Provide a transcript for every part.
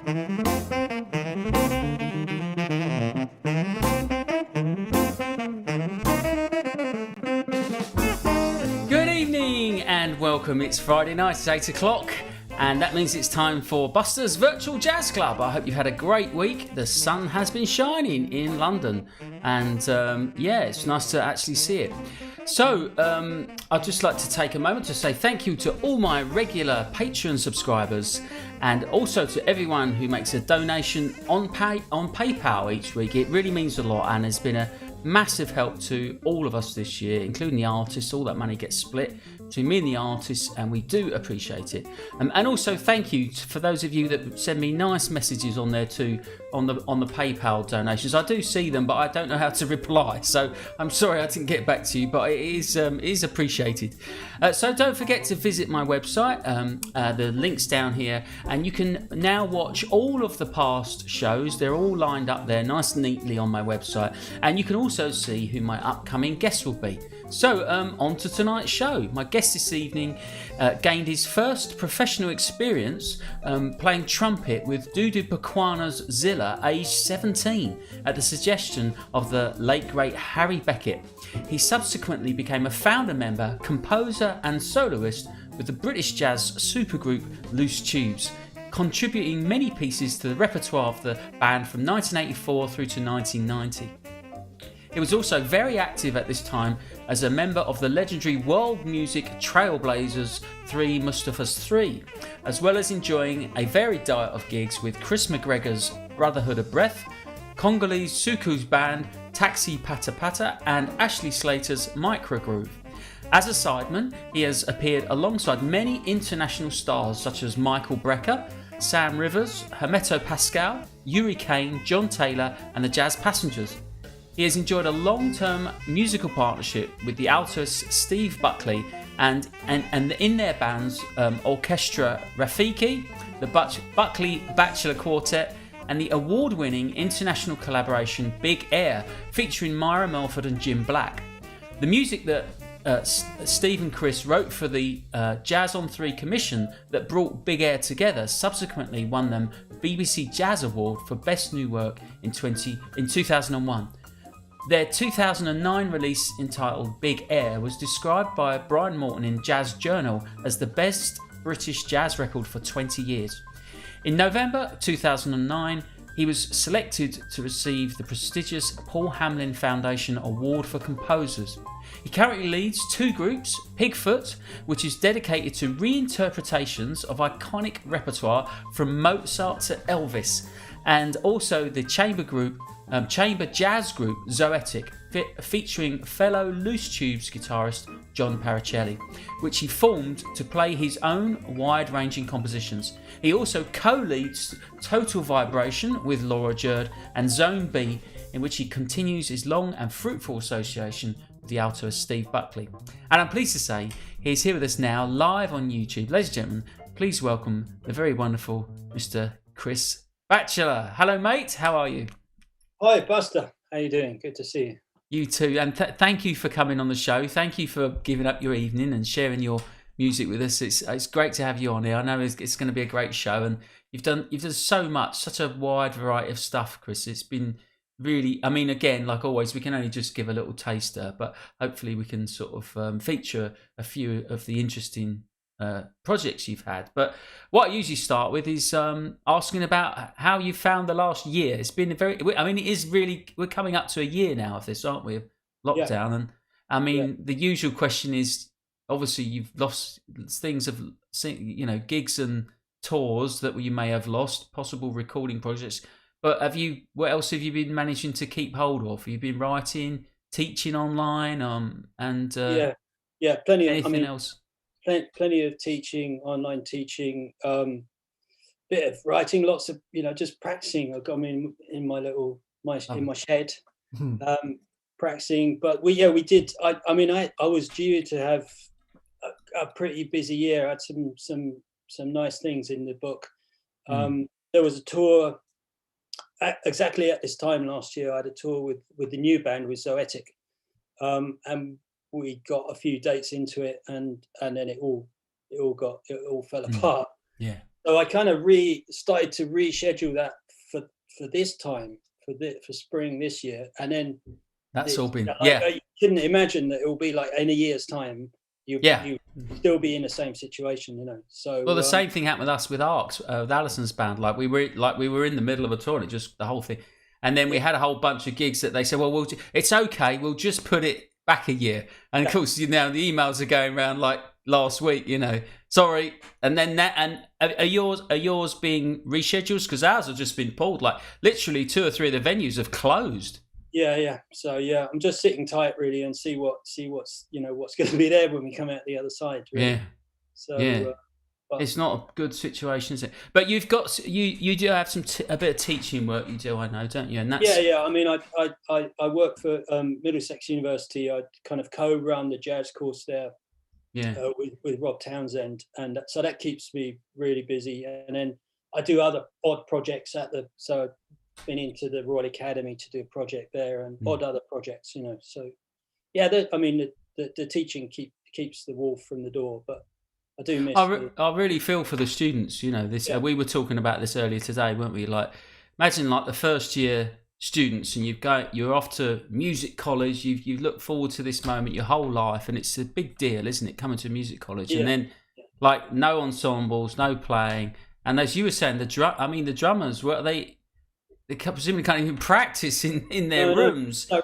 Good evening and welcome. It's Friday night, it's 8 o'clock, and that means it's time for Buster's Virtual Jazz Club. I hope you've had a great week. The sun has been shining in London, and it's nice to actually see it. So, I'd just like to take a moment to say thank you to all my regular Patreon subscribers, and also to everyone who makes a donation on PayPal each week. It really means a lot, and has been a massive help to all of us this year, including the artists. All that money gets split between me and the artists, and we do appreciate it. And also thank you for those of you that send me nice messages on there too, on the PayPal donations. I do see them, but I don't know how to reply, so I'm sorry I didn't get back to you, but it is appreciated. So don't forget to visit my website. The link's down here, and you can now watch all of the past shows. They're all lined up there nice and neatly on my website, and you can also see who my upcoming guests will be. So on to tonight's show. My guest this evening gained his first professional experience playing trumpet with Dudu Bakwana Zilla, aged 17, at the suggestion of the late great Harry Beckett. He subsequently became a founder member, composer and soloist with the British jazz supergroup Loose Tubes, contributing many pieces to the repertoire of the band from 1984 through to 1990. He was also very active at this time as a member of the legendary world music Trailblazers 3 Mustapha's 3, as well as enjoying a varied diet of gigs with Chris McGregor's Brotherhood of Breath, Congolese Suku's band Taxi Pata Pata, and Ashley Slater's Microgroove. As a sideman, he has appeared alongside many international stars such as Michael Brecker, Sam Rivers, Hermeto Pascal, Yuri Kane, John Taylor, and the Jazz Passengers. He has enjoyed a long-term musical partnership with the altoist Steve Buckley and in their bands Orchestra Rafiki, the Buckley Batchelor Quartet, and the award-winning international collaboration Big Air, featuring Myra Melford and Jim Black. The music that Steve and Chris wrote for the Jazz on 3 commission that brought Big Air together subsequently won them BBC Jazz Award for Best New Work in 2001. Their 2009 release entitled Big Air was described by Brian Morton in Jazz Journal as the best British jazz record for 20 years. In November 2009, he was selected to receive the prestigious Paul Hamlyn Foundation Award for Composers. He currently leads 2 groups, Pigfoot, which is dedicated to reinterpretations of iconic repertoire from Mozart to Elvis, and also the chamber jazz group Zoetic, featuring fellow Loose Tubes guitarist John Paracelli, which he formed to play his own wide-ranging compositions. He also co-leads Total Vibration with Laura Jerd and Zone B, in which he continues his long and fruitful association with the altoist Steve Buckley. And I'm pleased to say he's here with us now, live on YouTube. Ladies and gentlemen, please welcome the very wonderful Mr. Chris Batchelor. Hello, mate. How are you? Hi, Buster. How you doing? Good to see you. You too. And thank you for coming on the show. Thank you for giving up your evening and sharing your music with us. It's great to have you on here. I know it's going to be a great show, and you've done so much, such a wide variety of stuff, Chris. It's been really, I mean, again, like always, we can only just give a little taster, but hopefully we can sort of feature a few of the interesting projects you've had. But what I usually start with is asking about how you found the last year. It's been it is really, we're coming up to a year now of this, aren't we, of lockdown. Yeah. And I mean, the usual question is, obviously you've lost things of, gigs and tours that you may have lost, possible recording projects, but what else have you been managing to keep hold of? Have you been writing, teaching online, and plenty. Anything else? Plenty of teaching, online teaching, bit of writing, lots of just practicing. I mean, in my shed, practicing. But we did. I was due to have a pretty busy year. I had some nice things in the book. There was a tour exactly at this time last year. I had a tour with the new band with Zoetic, and we got a few dates into it, and then it all fell apart. Yeah. So I kind of started to reschedule that for this time, for spring this year, and then That's all been I couldn't imagine that it will be like in a year's time you still be in the same situation, So well, the same thing happened with us with Arcs, with Alison's band. Like we were in the middle of a tour, and it just the whole thing, and then we had a whole bunch of gigs that they said, well, it's okay, we'll just put it back a year. And of course, the emails are going around like last week, sorry. And then are yours being rescheduled? Because ours have just been pulled. Like literally 2 or 3 of the venues have closed. Yeah. So I'm just sitting tight really and see what's going to be there when we come out the other side. Really. Yeah. So it's not a good situation, is it? But you've got you do have a bit of teaching work you do, I know, don't you? And that's I mean, I work for Middlesex University. I kind of co-run the jazz course there. With Rob Townsend, and so that keeps me really busy. And then I do other odd projects so I've been into the Royal Academy to do a project there, and odd other projects, So I mean, the teaching keeps the wolf from the door, but I do miss. I really feel for the students. This we were talking about this earlier today, weren't we? Like, imagine like the first year students, and you're off to music college. You look forward to this moment your whole life, and it's a big deal, isn't it? Coming to music college, and then like no ensembles, no playing, and as you were saying, the drummers, they presumably can't even practice in their rooms. No.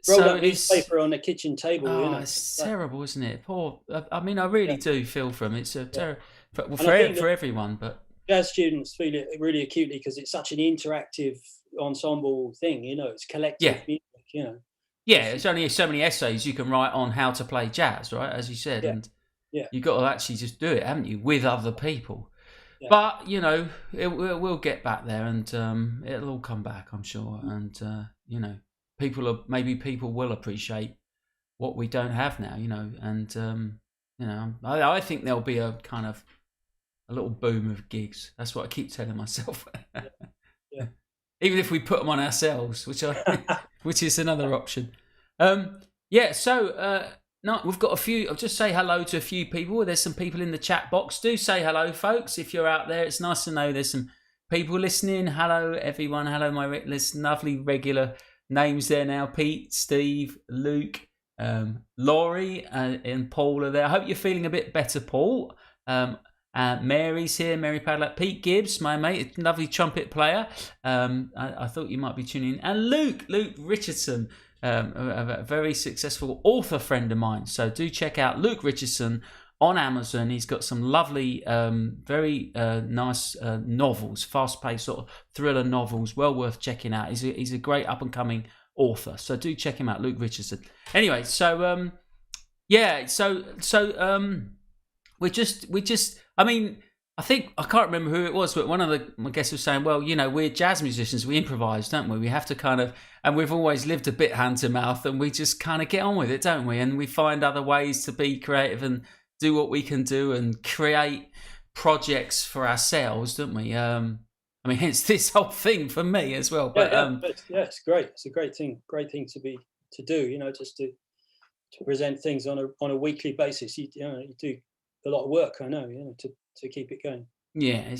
Roll up newspaper on the kitchen table. It's terrible, isn't it? Poor. I mean, I really do feel for them. It's a terrible for everyone, but jazz students feel it really acutely because it's such an interactive ensemble thing. It's collective music. Yeah, it's only so many essays you can write on how to play jazz, right? As you said, and you've got to actually just do it, haven't you, with other people? Yeah. But we'll get back there, and it'll all come back, I'm sure. And people will appreciate what we don't have now, and I think there'll be a kind of a little boom of gigs. That's what I keep telling myself. Even if we put them on ourselves, which is another option. No, we've got a few. I'll just say hello to a few people. There's some people in the chat box. Do say hello, folks, if you're out there. It's nice to know there's some people listening. Hello, everyone. Hello, there's lovely regular names there now. Pete, Steve, Luke, Laurie, and Paul are there. I hope you're feeling a bit better, Paul. Mary's here, Mary Padlock. Pete Gibbs, my mate, lovely trumpet player. I thought you might be tuning in. And Luke Richardson, a very successful author friend of mine. So do check out Luke Richardson on Amazon. He's got some lovely, very nice novels, fast-paced sort of thriller novels, well worth checking out. He's a great up-and-coming author. So do check him out, Luke Richardson. Anyway, we just. I mean, I can't remember who it was, but one of my guests was saying, well, we're jazz musicians, we improvise, don't we? We have to kind of, and we've always lived a bit hand to mouth, and we just kind of get on with it, don't we? And we find other ways to be creative and do what we can do and create projects for ourselves, don't we? Hence this whole thing for me as well. But it's great. It's a great thing to do. Just to present things on a weekly basis. You do a lot of work, I know, to keep it going. Yeah,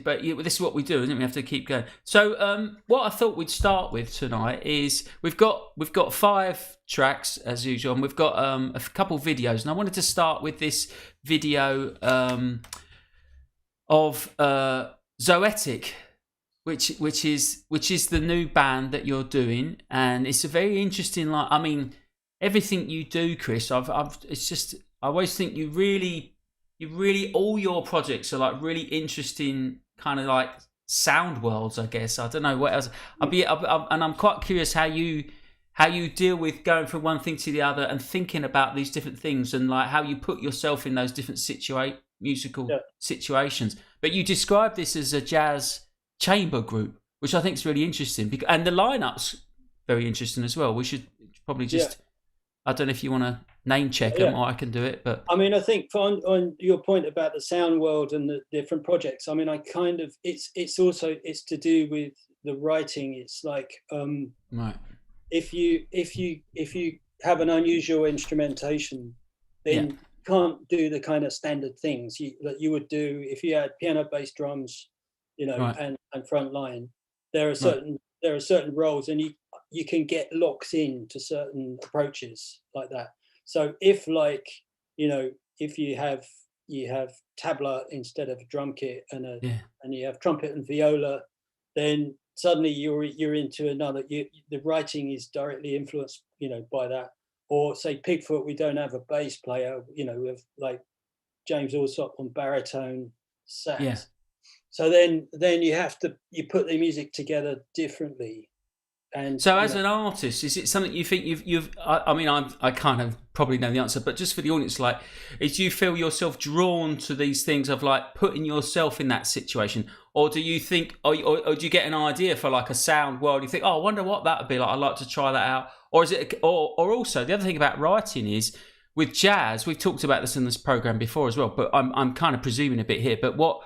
but this is what we do, isn't it? We have to keep going. So, what I thought we'd start with tonight is we've got 5 tracks as usual, and we've got a couple of videos, and I wanted to start with this video of Zoetic, which is the new band that you're doing, and it's a very interesting. Everything you do, Chris, I always think you really all your projects are like really interesting kind of like sound worlds, I guess. I don't know what else. And I'm quite curious how you deal with going from one thing to the other and thinking about these different things, and like how you put yourself in those different musical situations. But you describe this as a jazz chamber group, which I think is really interesting, and the lineup's very interesting as well. We should probably just I don't know if you want to name check them, or I can do it. But I think on your point about the sound world and the different projects, it's to do with the writing. It's like right. If you have an unusual instrumentation, then can't do the kind of standard things that you would do if you had piano, bass, drums, Right. and front line. There are Right. certain roles, and you can get locked into certain approaches like that. So if if you have tabla instead of a drum kit Yeah. and you have trumpet and viola, then suddenly you're into another. The writing is directly influenced, by that. Or say Pigfoot, we don't have a bass player, we have like James Allsop on baritone sax. Yeah. So then you put the music together differently. And So, as an artist, is it something you think you've? I mean, I kind of probably know the answer, but just for the audience, like, do you feel yourself drawn to these things of like putting yourself in that situation, or do you think, or do you get an idea for like a sound world? You think, oh, I wonder what that would be like. I'd like to try that out, or is it, or also the other thing about writing is with jazz. We've talked about this in this program before as well, but I'm kind of presuming a bit here. But what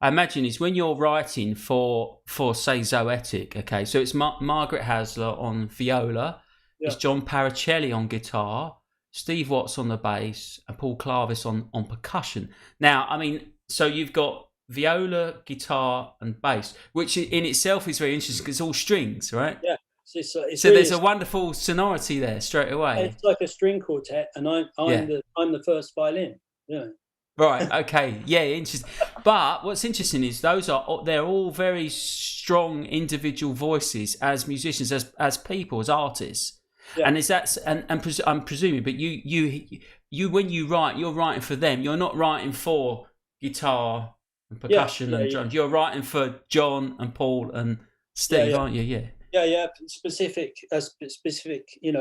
I imagine is when you're writing for say Zoetic, okay, so it's Margaret Hasler on viola, it's John Paracelli on guitar, Steve Watts on the bass, and Paul Clavis on percussion. Now, I mean, so you've got viola, guitar, and bass, which in itself is very interesting because it's all strings, right? Yeah. So really, there's a wonderful sonority there straight away. It's like a string quartet, and I'm the first violin. Yeah. Right. Okay. Yeah. Interesting. But what's interesting is they're all very strong individual voices as musicians, as people, as artists. Yeah. And is that and I'm presuming, but you when you write, you're writing for them. You're not writing for guitar and percussion and drums. You're writing for John and Paul and Steve, aren't you? Yeah. Yeah. Specific. I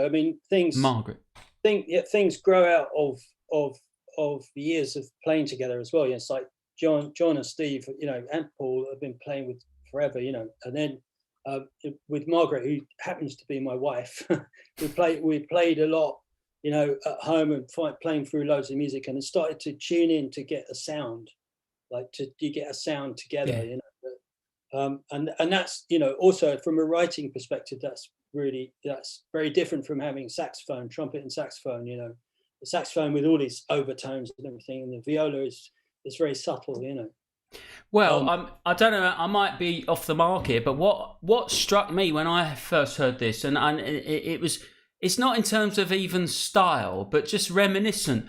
mean, things. Margaret. Things grow out of the years of playing together as well. It's like John and Steve, and Paul have been playing with forever, and then with Margaret, who happens to be my wife, we played a lot, at home and playing through loads of music, and it started to tune in to get a sound, you get a sound together, and that's, also from a writing perspective, that's very different from having saxophone, trumpet and saxophone, the saxophone with all these overtones and everything, and the viola is very subtle, Well, I don't know. I might be off the mark here, but what struck me when I first heard this, and it's not in terms of even style, but just reminiscent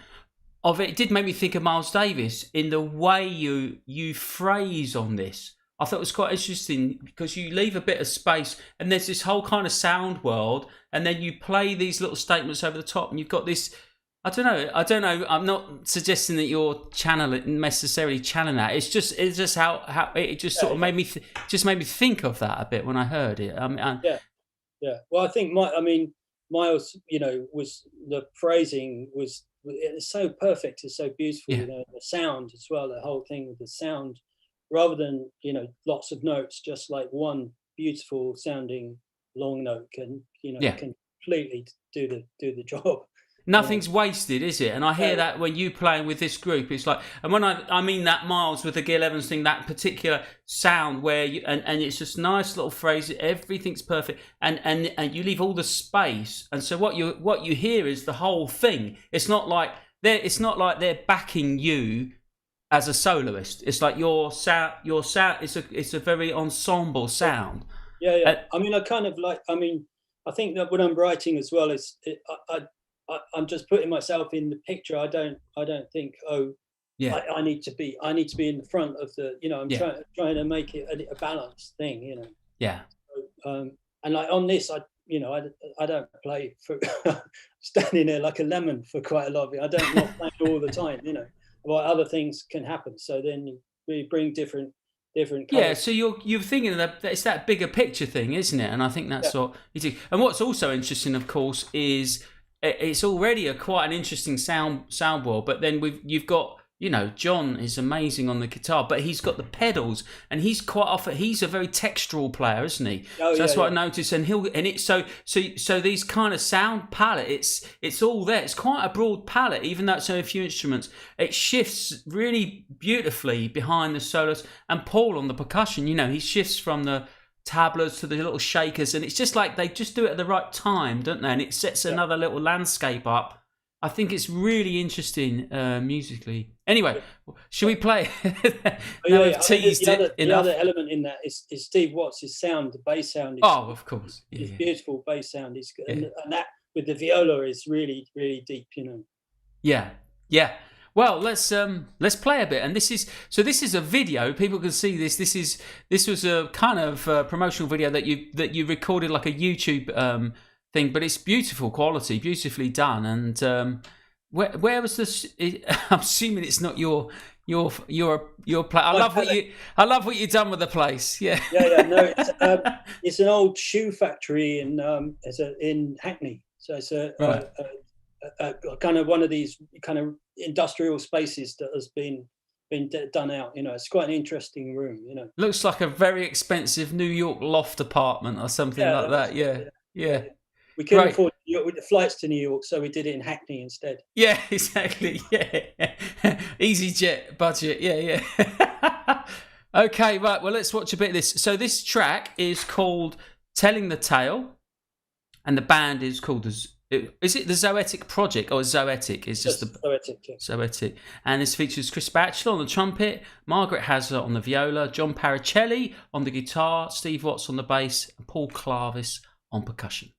of it. It did make me think of Miles Davis in the way you phrase on this. I thought it was quite interesting because you leave a bit of space, and there's this whole kind of sound world, and then you play these little statements over the top, and you've got this. I don't know. I'm not suggesting that you're necessarily channeling that. It's just how it just sort of made me think of that a bit when I heard it. Yeah. Well, I think Miles, was the phrasing was it's so perfect. It's so beautiful. Yeah. The sound as well. The whole thing with the sound, rather than lots of notes, just like one beautiful sounding long note can completely do the job. Nothing's wasted, is it? And I hear that when you playing with this group, it's like, and when I mean that Miles with the Gil Evans thing, that particular sound where you and it's just nice little phrase, everything's perfect, and you leave all the space, and so what you hear is the whole thing. It's not like they're backing you as a soloist. It's like your sound. It's a very ensemble sound. Yeah. I think that when I'm writing as well, I'm just putting myself in the picture. I don't think, I need to be in the front of the, I'm trying to make it a balanced thing, Yeah. So, and like on this, I don't play for standing there like a lemon for quite a lot of it. I don't not play all the time, But other things can happen. So then we bring different colours. Yeah, so you're thinking that it's that bigger picture thing, isn't it? And I think that's what you do. And what's also interesting, of course, is it's already quite an interesting sound world, but then you've got, John is amazing on the guitar, but he's got the pedals, and he's a very textural player, isn't he? So that's what I noticed, so these kind of sound palette, it's all there. It's quite a broad palette, even though it's only a few instruments. It shifts really beautifully behind the solos, and Paul on the percussion, he shifts from the tablas to the little shakers, and it's just like they just do it at the right time, don't they? And it sets another little landscape up I think it's really interesting musically. Anyway, should we play? Now we've teased it enough. The other element in that is Steve Watts' sound, the bass sound. Of course. His beautiful bass sound is, and that with the viola is really, really deep, Yeah. Well, let's play a bit. And this is a video. People can see this. This was a kind of promotional video that you recorded like a YouTube thing, but it's beautiful quality, beautifully done. And where was this? I'm assuming it's not your place. I love what you've done with the place. Yeah. No, it's an old shoe factory in Hackney. So it's a kind of one of these kind of industrial spaces that has been done out. It's quite an interesting room. Looks like a very expensive New York loft apartment or something like that. Yeah. We couldn't afford the flights to New York, so we did it in Hackney instead. Yeah, exactly. Yeah. EasyJet budget. Yeah. Okay, right. Well, let's watch a bit of this. So this track is called "Telling the Tale," and the band is called Is it the Zoetic Project or Zoetic? It's just the Zoetic. Yeah. Zoetic, and this features Chris Batchelor on the trumpet, Margaret Hazard on the viola, John Paracelli on the guitar, Steve Watts on the bass, and Paul Clavis on percussion.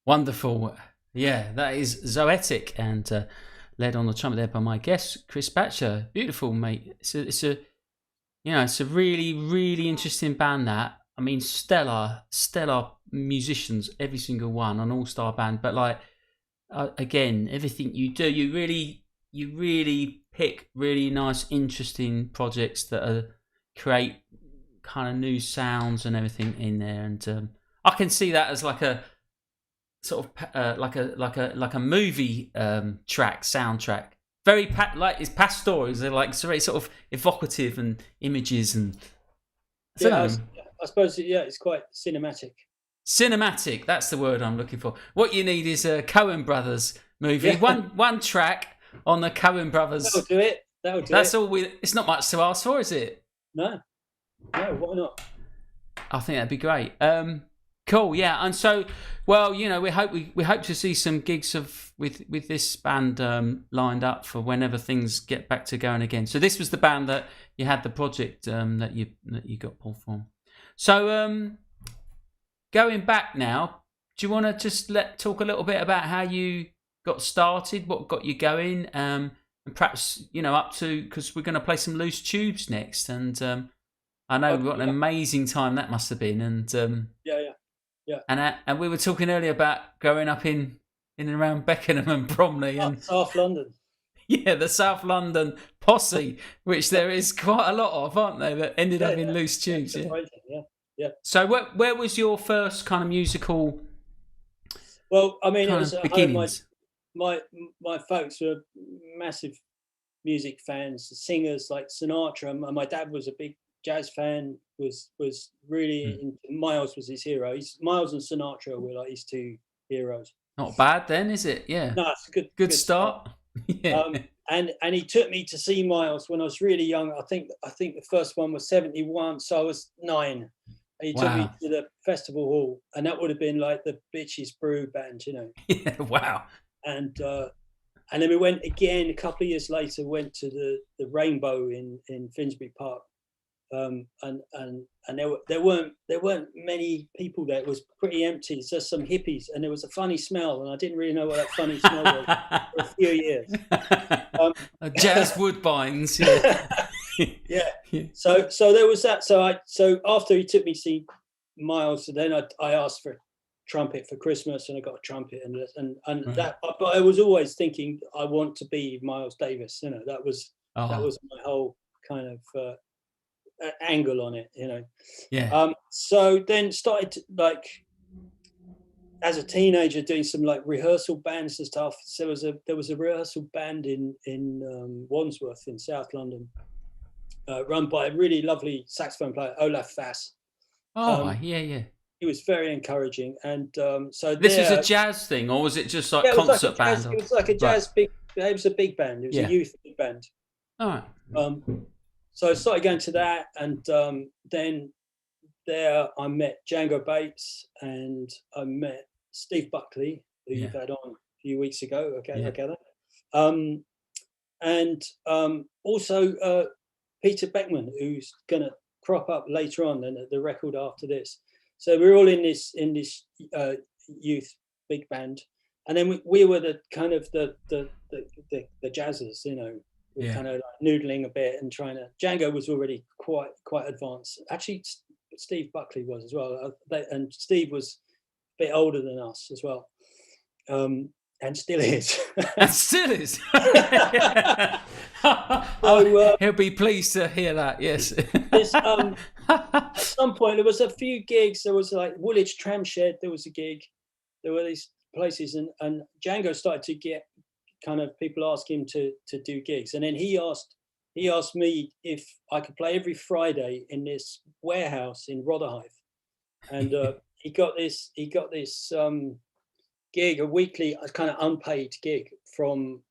Wonderful. Yeah, that is Zoetic, and led on the trumpet there by my guest, Chris Batchelor. Beautiful, mate. It's a it's a really, really interesting band. That, I mean, stellar musicians, every single one, an all-star band. But like, again, everything you do, you really pick really nice, interesting projects that create kind of new sounds and everything in there. And I can see that as like a sort of like a movie track, soundtrack. Very like it's pastoral. They're like very sort of evocative and images and I suppose it's quite cinematic. Cinematic. That's the word I'm looking for. What you need is a Coen Brothers movie. Yeah. One track on the Coen Brothers. That'll do it. That's all. It's not much to ask for, is it? No. Why not? I think that'd be great. Cool, yeah, and so, well, we hope to see some gigs with this band lined up for whenever things get back to going again. So this was the band that you had the project that you got pulled from. So going back now, do you want to just talk a little bit about how you got started, what got you going, and perhaps up to, because we're going to play some Loose Tubes next, and I know what an amazing time that must have been, and Yeah. And we were talking earlier about growing up in and around Beckenham and Bromley and South London. Yeah, the South London posse, which there is quite a lot of, aren't there, that ended up in Loose Tubes. Yeah. So where was your first kind of musical? Well, I mean, it was beginnings. My folks were massive music fans, singers like Sinatra. And my dad was a big jazz fan, was really Miles was his hero. Miles and Sinatra were like his two heroes. Not bad then, is it? Yeah. No, it's a good start. Yeah. And he took me to see Miles when I was really young. I think the first one was 71, so I was 9. And he took me to the festival hall, and that would have been like the Bitches Brew band, Yeah, wow. And then we went again a couple of years later. Went to the Rainbow in Finsbury Park. And there weren't many people there. It was pretty empty. It's just some hippies, and there was a funny smell, and I didn't really know what that funny smell was for a few years. Jazz Woodbines. Yeah. So there was that. So after he took me to see Miles, then I asked for a trumpet for Christmas, and I got a trumpet, and that. But I was always thinking I want to be Miles Davis. That was my whole kind of angle on it, Yeah. So then started as a teenager doing some like rehearsal bands and stuff. So there was a rehearsal band in Wandsworth in South London, run by a really lovely saxophone player, Olaf Fass. Yeah. He was very encouraging, and so this was a jazz thing, or was it just like concert band? It was like a jazz big. It was a big band. It was a youth big band. All right. So I started going to that, and then there I met Django Bates, and I met Steve Buckley, who you've had on a few weeks ago. And also Peter Beckman, who's going to crop up later on and the record after this. So we're all in this youth big band, and then we were the kind of the jazzers, kind of like noodling a bit and trying to. Django was already quite advanced. Actually, Steve Buckley was as well, and Steve was a bit older than us as well, and still is. And still is. He'll be pleased to hear that. Yes. At some point, there was a few gigs. There was like Woolwich Tramshed. There was a gig. There were these places, and Django started to get kind of people ask him to do gigs, and then he asked me if I could play every Friday in this warehouse in Rotherhithe, and he got this gig, a weekly kind of unpaid gig from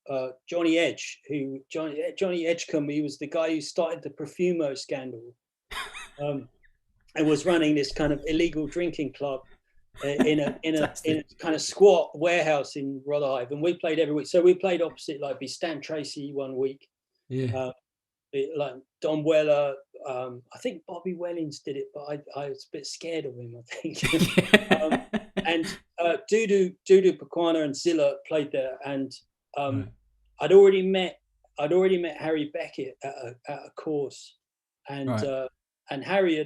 Johnny Edge, Johnny Edgecombe. He was the guy who started the Profumo scandal, and was running this kind of illegal drinking club in a kind of squat warehouse in Rotherhithe, and we played every week. So we played opposite like Stan Tracy one week, like Don Weller. I think Bobby Wellings did it, but I was a bit scared of him, I think. and Dudu Pequana and Zilla played there, and Right. I'd already met Harry Beckett at a course, and Right. Harry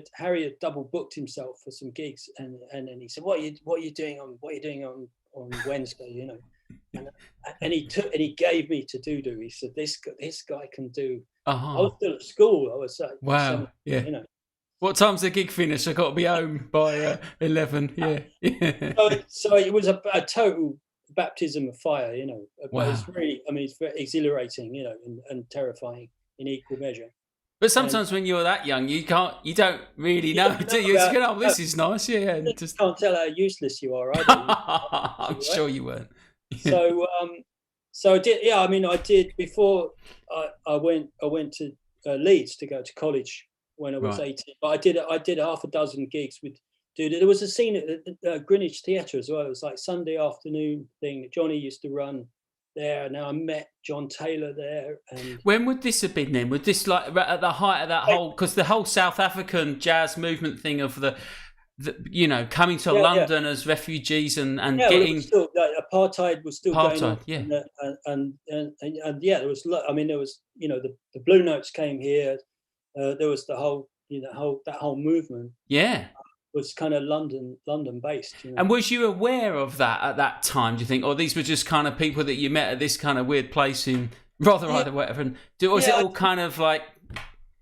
had double booked himself for some gigs, and then he said, what are you doing on Wednesday, you know? And he gave me to Dudu. He said, this guy can do. I was Oh, still at school. I was like wow. 17, Yeah. you know. What time's the gig finish? I got to be home by 11. Yeah. Yeah. So it was a total baptism of fire, you know. But Wow. it's really, I mean, it's very exhilarating, you know, and terrifying in equal measure. But And sometimes when you're that young, you don't really you know, don't do know you? It's about, good, oh, this is nice, yeah, you and just can't tell how useless you are either. I'm Right? sure you weren't. So so I did. Yeah, I mean, I did before I went to Leeds to go to college when I was Right. 18. But I did half a dozen gigs with. Dude, there was a scene at the Greenwich Theatre as well. It was like Sunday afternoon thing that Johnny used to run there. Now I met John Taylor there, and When would this have been then? Would this like at the height of that whole, because the whole South African jazz movement thing of the you know, coming to yeah. London as refugees and Yeah, well, it was getting still apartheid was still going on, apartheid, yeah. and yeah, there was. I mean, there was, you know, the Blue Notes came here. There was the whole, you know, that whole movement Yeah. was kind of London based, you know. And was you aware of that at that time, do you think? Or these were just kind of people that you met at this kind of weird place in Rotherhithe Yeah, or whatever? And was it yeah, all kind of like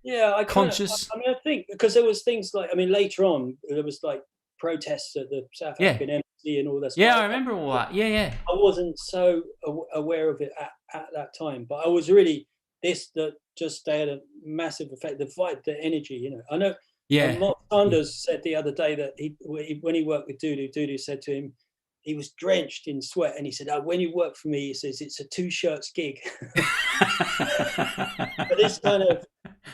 yeah. conscious? I mean, I think because there was things like, I mean, later on there was like protests at the South Yeah. African embassy and all this. Yeah, I remember all that. Yeah, yeah. I wasn't so aware of it at that time, but I was really that just they had a massive effect. The vibe, the energy, you know. I know Yeah. Mark Yeah. Sanders said the other day that when he worked with Dudu said to him, he was drenched in sweat, and he said, when you work for me, he says, it's a 2 shirts gig. But this kind of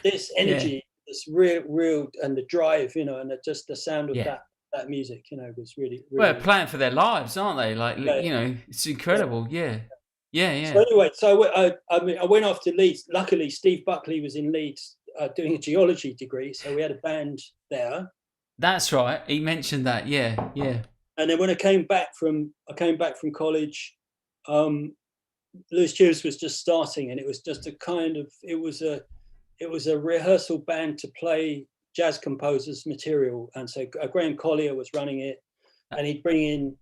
this Yeah. energy, this real, and the drive, you know, and just the sound of Yeah. that music, you know, was really, Well, really. playing for their lives, aren't they? Like, Yeah, you know, it's yeah. incredible. Yeah. Yeah, So yeah. anyway, I mean, I went off to Leeds. Luckily, Steve Buckley was in Leeds doing a geology degree, so we had a band there. That's right. He mentioned that. Yeah, yeah. And then when I came back from college, Lewis Hughes was just starting, and it was just it was a rehearsal band to play jazz composers' material, and so Graham Collier was running it, and he'd bring in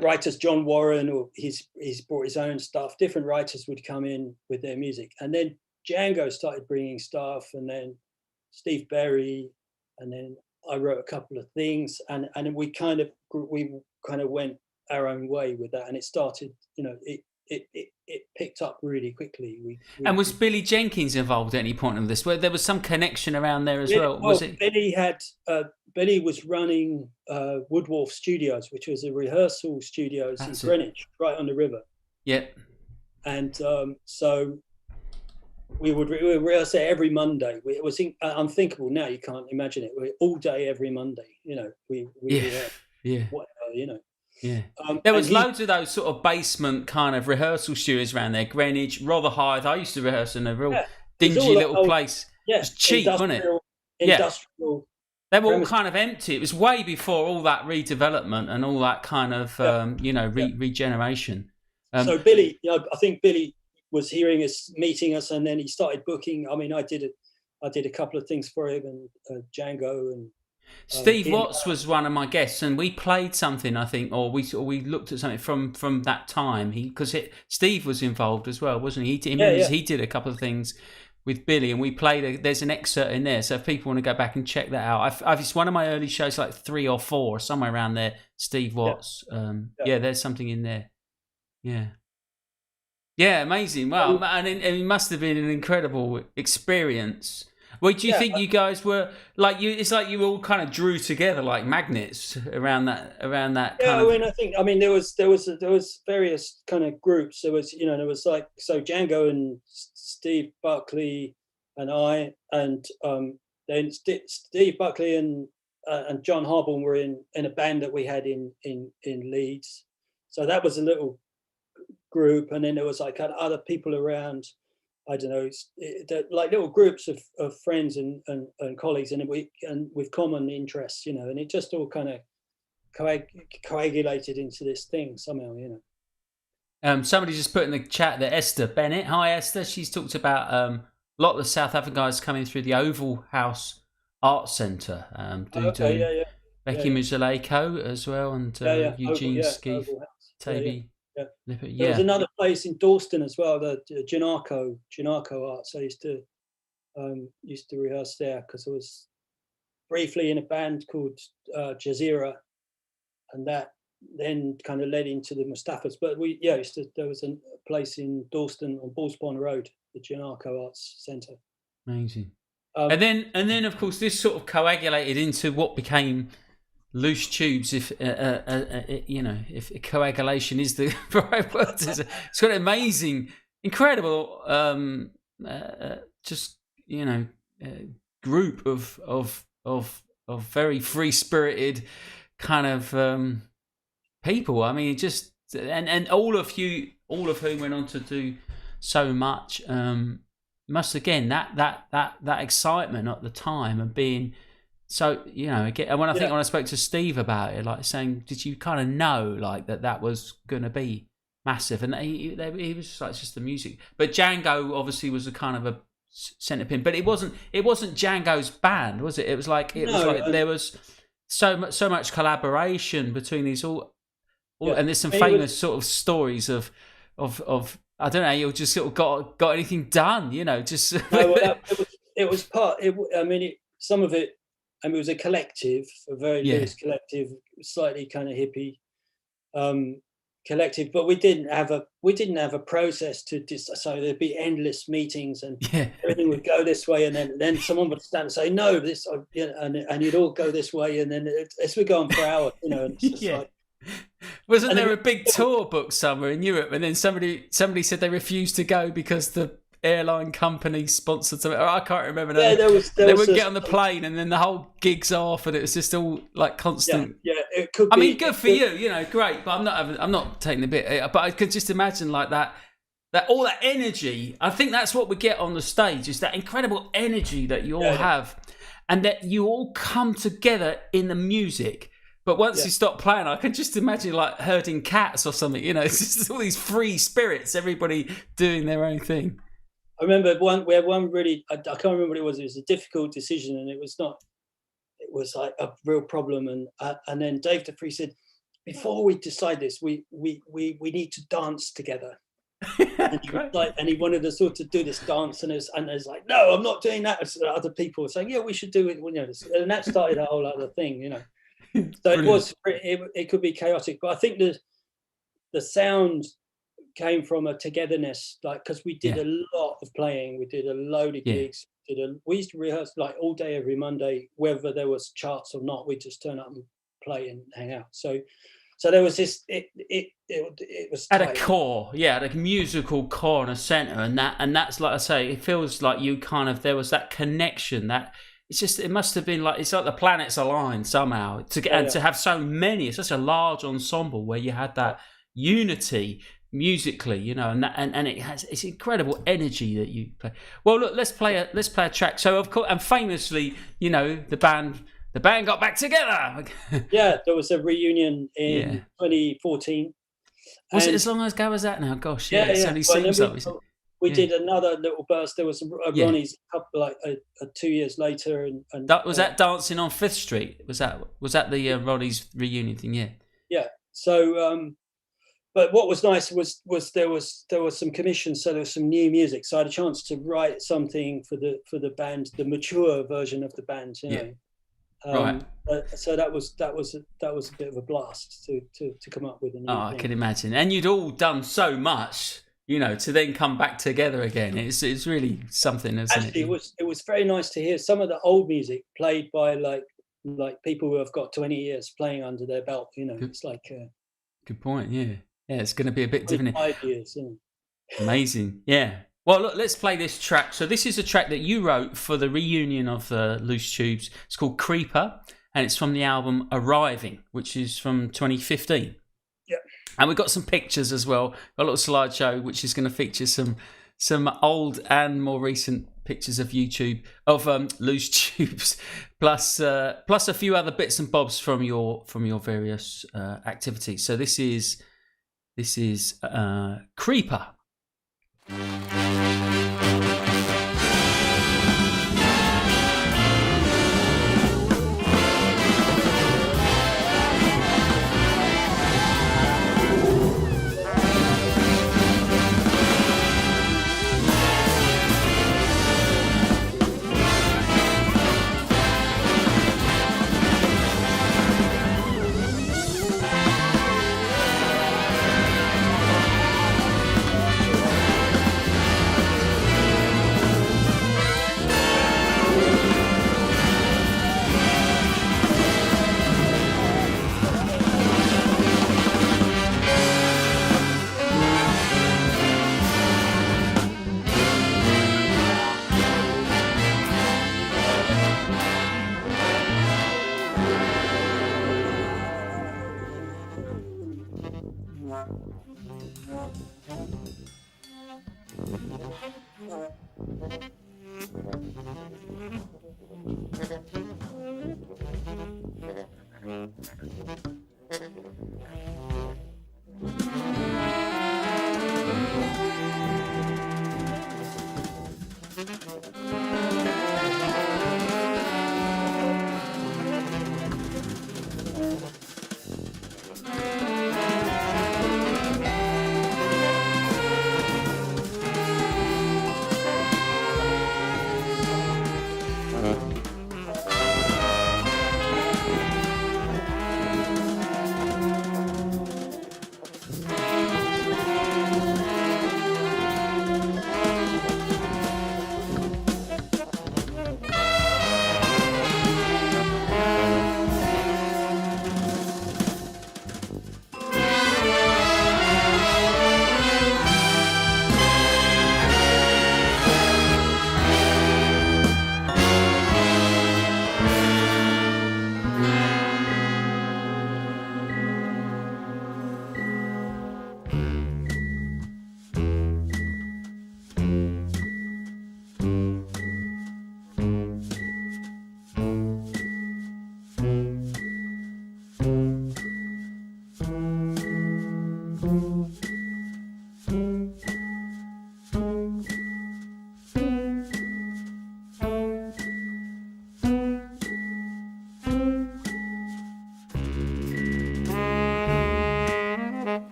writers, John Warren, or he's brought his own stuff. Different writers would come in with their music, and then Django started bringing stuff, and then Steve Berry, and then I wrote a couple of things, and we kind of went our own way with that, and it started, you know, it picked up really quickly. And was Billy Jenkins involved at any point in this? Where there was some connection around there as well, was it? Billy was running Woodwharf Studios, which was a rehearsal studios That's in it. Greenwich, right on the river. Yeah. And so we would rehearse it every Monday. It was unthinkable now. You can't imagine it. We all day every Monday. You know, we Yeah. Yeah. whatever, you know. Yeah. There was loads of those sort of basement kind of rehearsal studios around there. Greenwich, Rotherhithe. I used to rehearse in a real dingy little place. Yeah, it was cheap, wasn't it? Industrial. They were all kind of empty. It was way before all that redevelopment and all that kind of, you know, regeneration. So Billy, you know, I think Billy was hearing us, meeting us, and then he started booking. I mean, I did a couple of things for him, and Django, and Steve Watts was one of my guests, and we played something, I think, or we looked at something from that time. Steve was involved as well, wasn't he? He did a couple of things with Billy, and we played. There's an excerpt in there, so if people want to go back and check that out, it's one of my early shows, like 3 or 4, somewhere around there. Steve Watts, there's something in there. Yeah, amazing. Wow, and it must have been an incredible experience. Well, do you think you guys were like you? It's like you all kind of drew together like magnets around that kind of. I mean, there was various kind of groups. There was, you know, there was like, so Django and Steve Buckley and I, and then Steve Buckley and John Harborne were in a band that we had in Leeds. So that was a little group, and then there was like other people around. I don't know, like little groups of friends and colleagues, and with common interests, you know, and it just all kind coagulated into this thing somehow, you know. Somebody just put in the chat that Esther Bennett. Hi, Esther. She's talked about a lot of the South African guys coming through the Oval House Art Centre. Becky Muzaleko as well, and Eugene Skeef, Taby. There was another place in Dalston as well, the Janarco Arts. I used to rehearse there because I was briefly in a band called Jazeera, and that then kind of led into the Mustafas. But there was a place in Dalston on Balls Pond Road, the Janarco Arts Centre. Amazing. And then of course this sort of coagulated into what became Loose Tubes. If if coagulation is the right word, it's got an amazing, incredible, group of very free spirited kind of people. I mean, just and all of whom went on to do so much. Must again that excitement at the time of being. So, again, when I spoke to Steve about it, like saying, did you kind of know like that was going to be massive? And he was just like, it's just the music. But Django obviously was a kind of a centerpin, but it wasn't Django's band, was it? It was like there was so much collaboration between these all and there's some famous sort of stories of I don't know, you just sort of got anything done, just. It was part. Some of it. It was a collective, a very loose collective, slightly kind of hippie collective. But we didn't have a process to so there'd be endless meetings and everything would go this way, and then someone would stand and say no, this, and you'd all go this way, and then this would go on for hours, And it's just like, wasn't there a big tour booked somewhere in Europe, and then somebody said they refused to go because the airline company sponsored something? I can't remember now. They would get on the plane and then the whole gig's off, and it was just all like constant. It could be. I mean, good for you, great. But I'm not taking the bit. But I could just imagine like that all that energy. I think that's what we get on the stage, is that incredible energy that you all have, and that you all come together in the music. But once you stop playing, I can just imagine like herding cats or something. It's just all these free spirits, everybody doing their own thing. I remember we had one really, I can't remember what it was. It was a difficult decision, and it was like a real problem. And then Dave DeFree said, before we decide this, we need to dance together. And he wanted us all to do this dance, and it's like, no, I'm not doing that. So other people were saying, yeah, we should do it. And that started a whole other thing, So it could be chaotic, but I think the sound came from a togetherness, like, because we did a lot of playing, we did a load of gigs, we used to rehearse like all day every Monday, whether there was charts or not. We'd just turn up and play and hang out. So there was this, it was at a core, at a musical core and a center, and that's like I say, it feels like you kind of, there was that connection, that it's just, it must have been like, it's like the planets aligned somehow to have so many. It's such a large ensemble where you had that unity musically, and it's incredible energy that you play. Well, look, let's play a track. So of course, and famously, the band got back together. There was a reunion in 2014. Was it as long ago as that now? Gosh, it only seems like we did another little burst. There was Ronnie's couple, like 2 years later, and that was that Dancing on Fifth Street. Was that the Ronnie's reunion thing? Yeah. So. But what was nice was there was some commissions, so there was some new music. So I had a chance to write something for the band, the mature version of the band. Right. So that was a bit of a blast to come up with a new thing. I can imagine. And you'd all done so much, to then come back together again. It's really something, isn't it? Actually, it was very nice to hear some of the old music played by like people who have got 20 years playing under their belt. It's like. Good point. Yeah. Yeah, it's going to be a bit different. 5 years. Amazing. Yeah. Well, look, let's play this track. So this is a track that you wrote for the reunion of the Loose Tubes. It's called Creeper, and it's from the album Arriving, which is from 2015. Yeah. And we've got some pictures as well. Got a little slideshow, which is going to feature some old and more recent pictures of loose tubes, plus a few other bits and bobs from your various activities. So this is Creeper.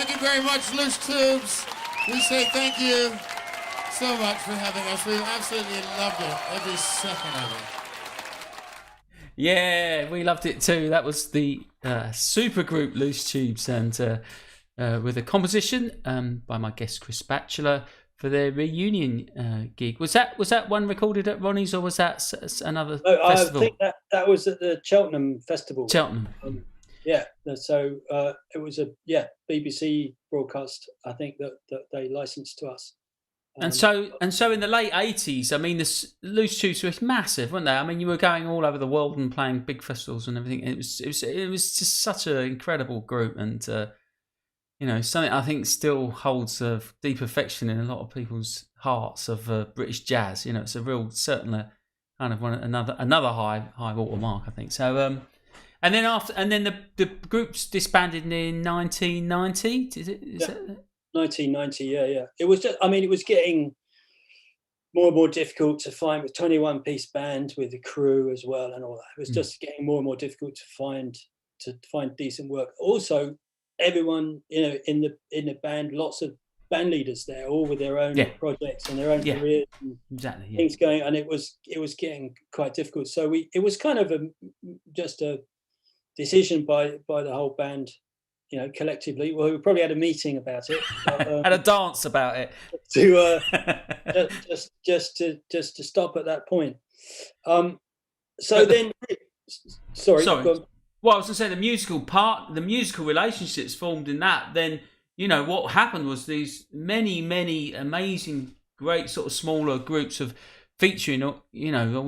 Thank you very much, Loose Tubes. We say thank you so much for having us. We absolutely loved it, every second of it. Yeah, we loved it too. That was the supergroup Loose Tubes, and with a composition by my guest Chris Batchelor for their reunion gig. Was that one recorded at Ronnie's, or was that another festival? I think that was at the Cheltenham Festival. Cheltenham. Yeah, so it was a BBC broadcast, I think, that they licensed to us. And so in the late 80s, I mean, the Loose Tubes were massive, weren't they? I mean, you were going all over the world and playing big festivals and everything. It was just such an incredible group, and something I think still holds a deep affection in a lot of people's hearts of British jazz. It's a real, certainly kind of another high watermark, I think. So. And then the groups disbanded in 1990. Is it? 1990, yeah. It was just, it was getting more and more difficult to find, with 21-piece band with the crew as well and all that. It was just getting more and more difficult to find decent work. Also, everyone in the band, lots of band leaders there, all with their own projects and their own careers and things going, and it was getting quite difficult. So it was kind of just a decision by the whole band, collectively. Well, we probably had a meeting about it, had a dance about it to just to stop at that point. Then, sorry. Well, I was going to say the musical relationships formed in that. Then what happened was these many amazing, great sort of smaller groups of featuring all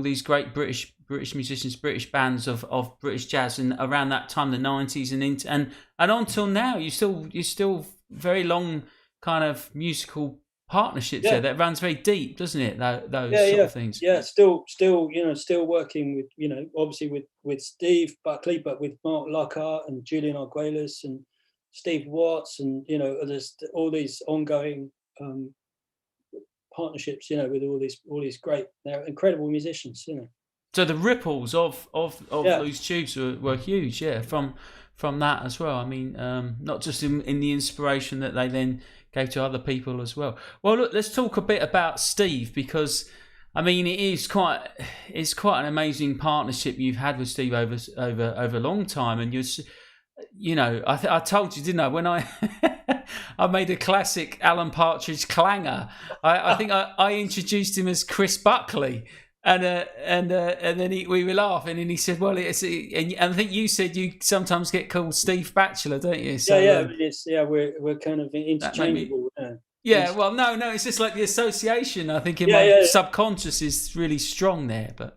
these great British musicians, British bands of British jazz, and around that time, the 90s and until now, you still very long kind of musical partnerships there that runs very deep, doesn't it? Those sort of things. Yeah, still working with obviously with Steve Buckley, but with Mark Lockhart and Julian Arguelles and Steve Watts, and there's all these ongoing partnerships, with all these great, they're incredible musicians, So the ripples of Loose Tubes were huge, from that as well. I mean, not just in the inspiration that they then gave to other people as well. Well, look, let's talk a bit about Steve, because I mean, it's quite an amazing partnership you've had with Steve over a long time, and I told you, didn't I, when I I made a classic Alan Partridge clanger. I think I introduced him as Chris Buckley. And then we were laughing, and he said, "Well, and I think you said you sometimes get called Steve Batchelor, don't you?" So, we're kind of interchangeable. Well, no, it's just like the association. I think in my subconscious is really strong there, but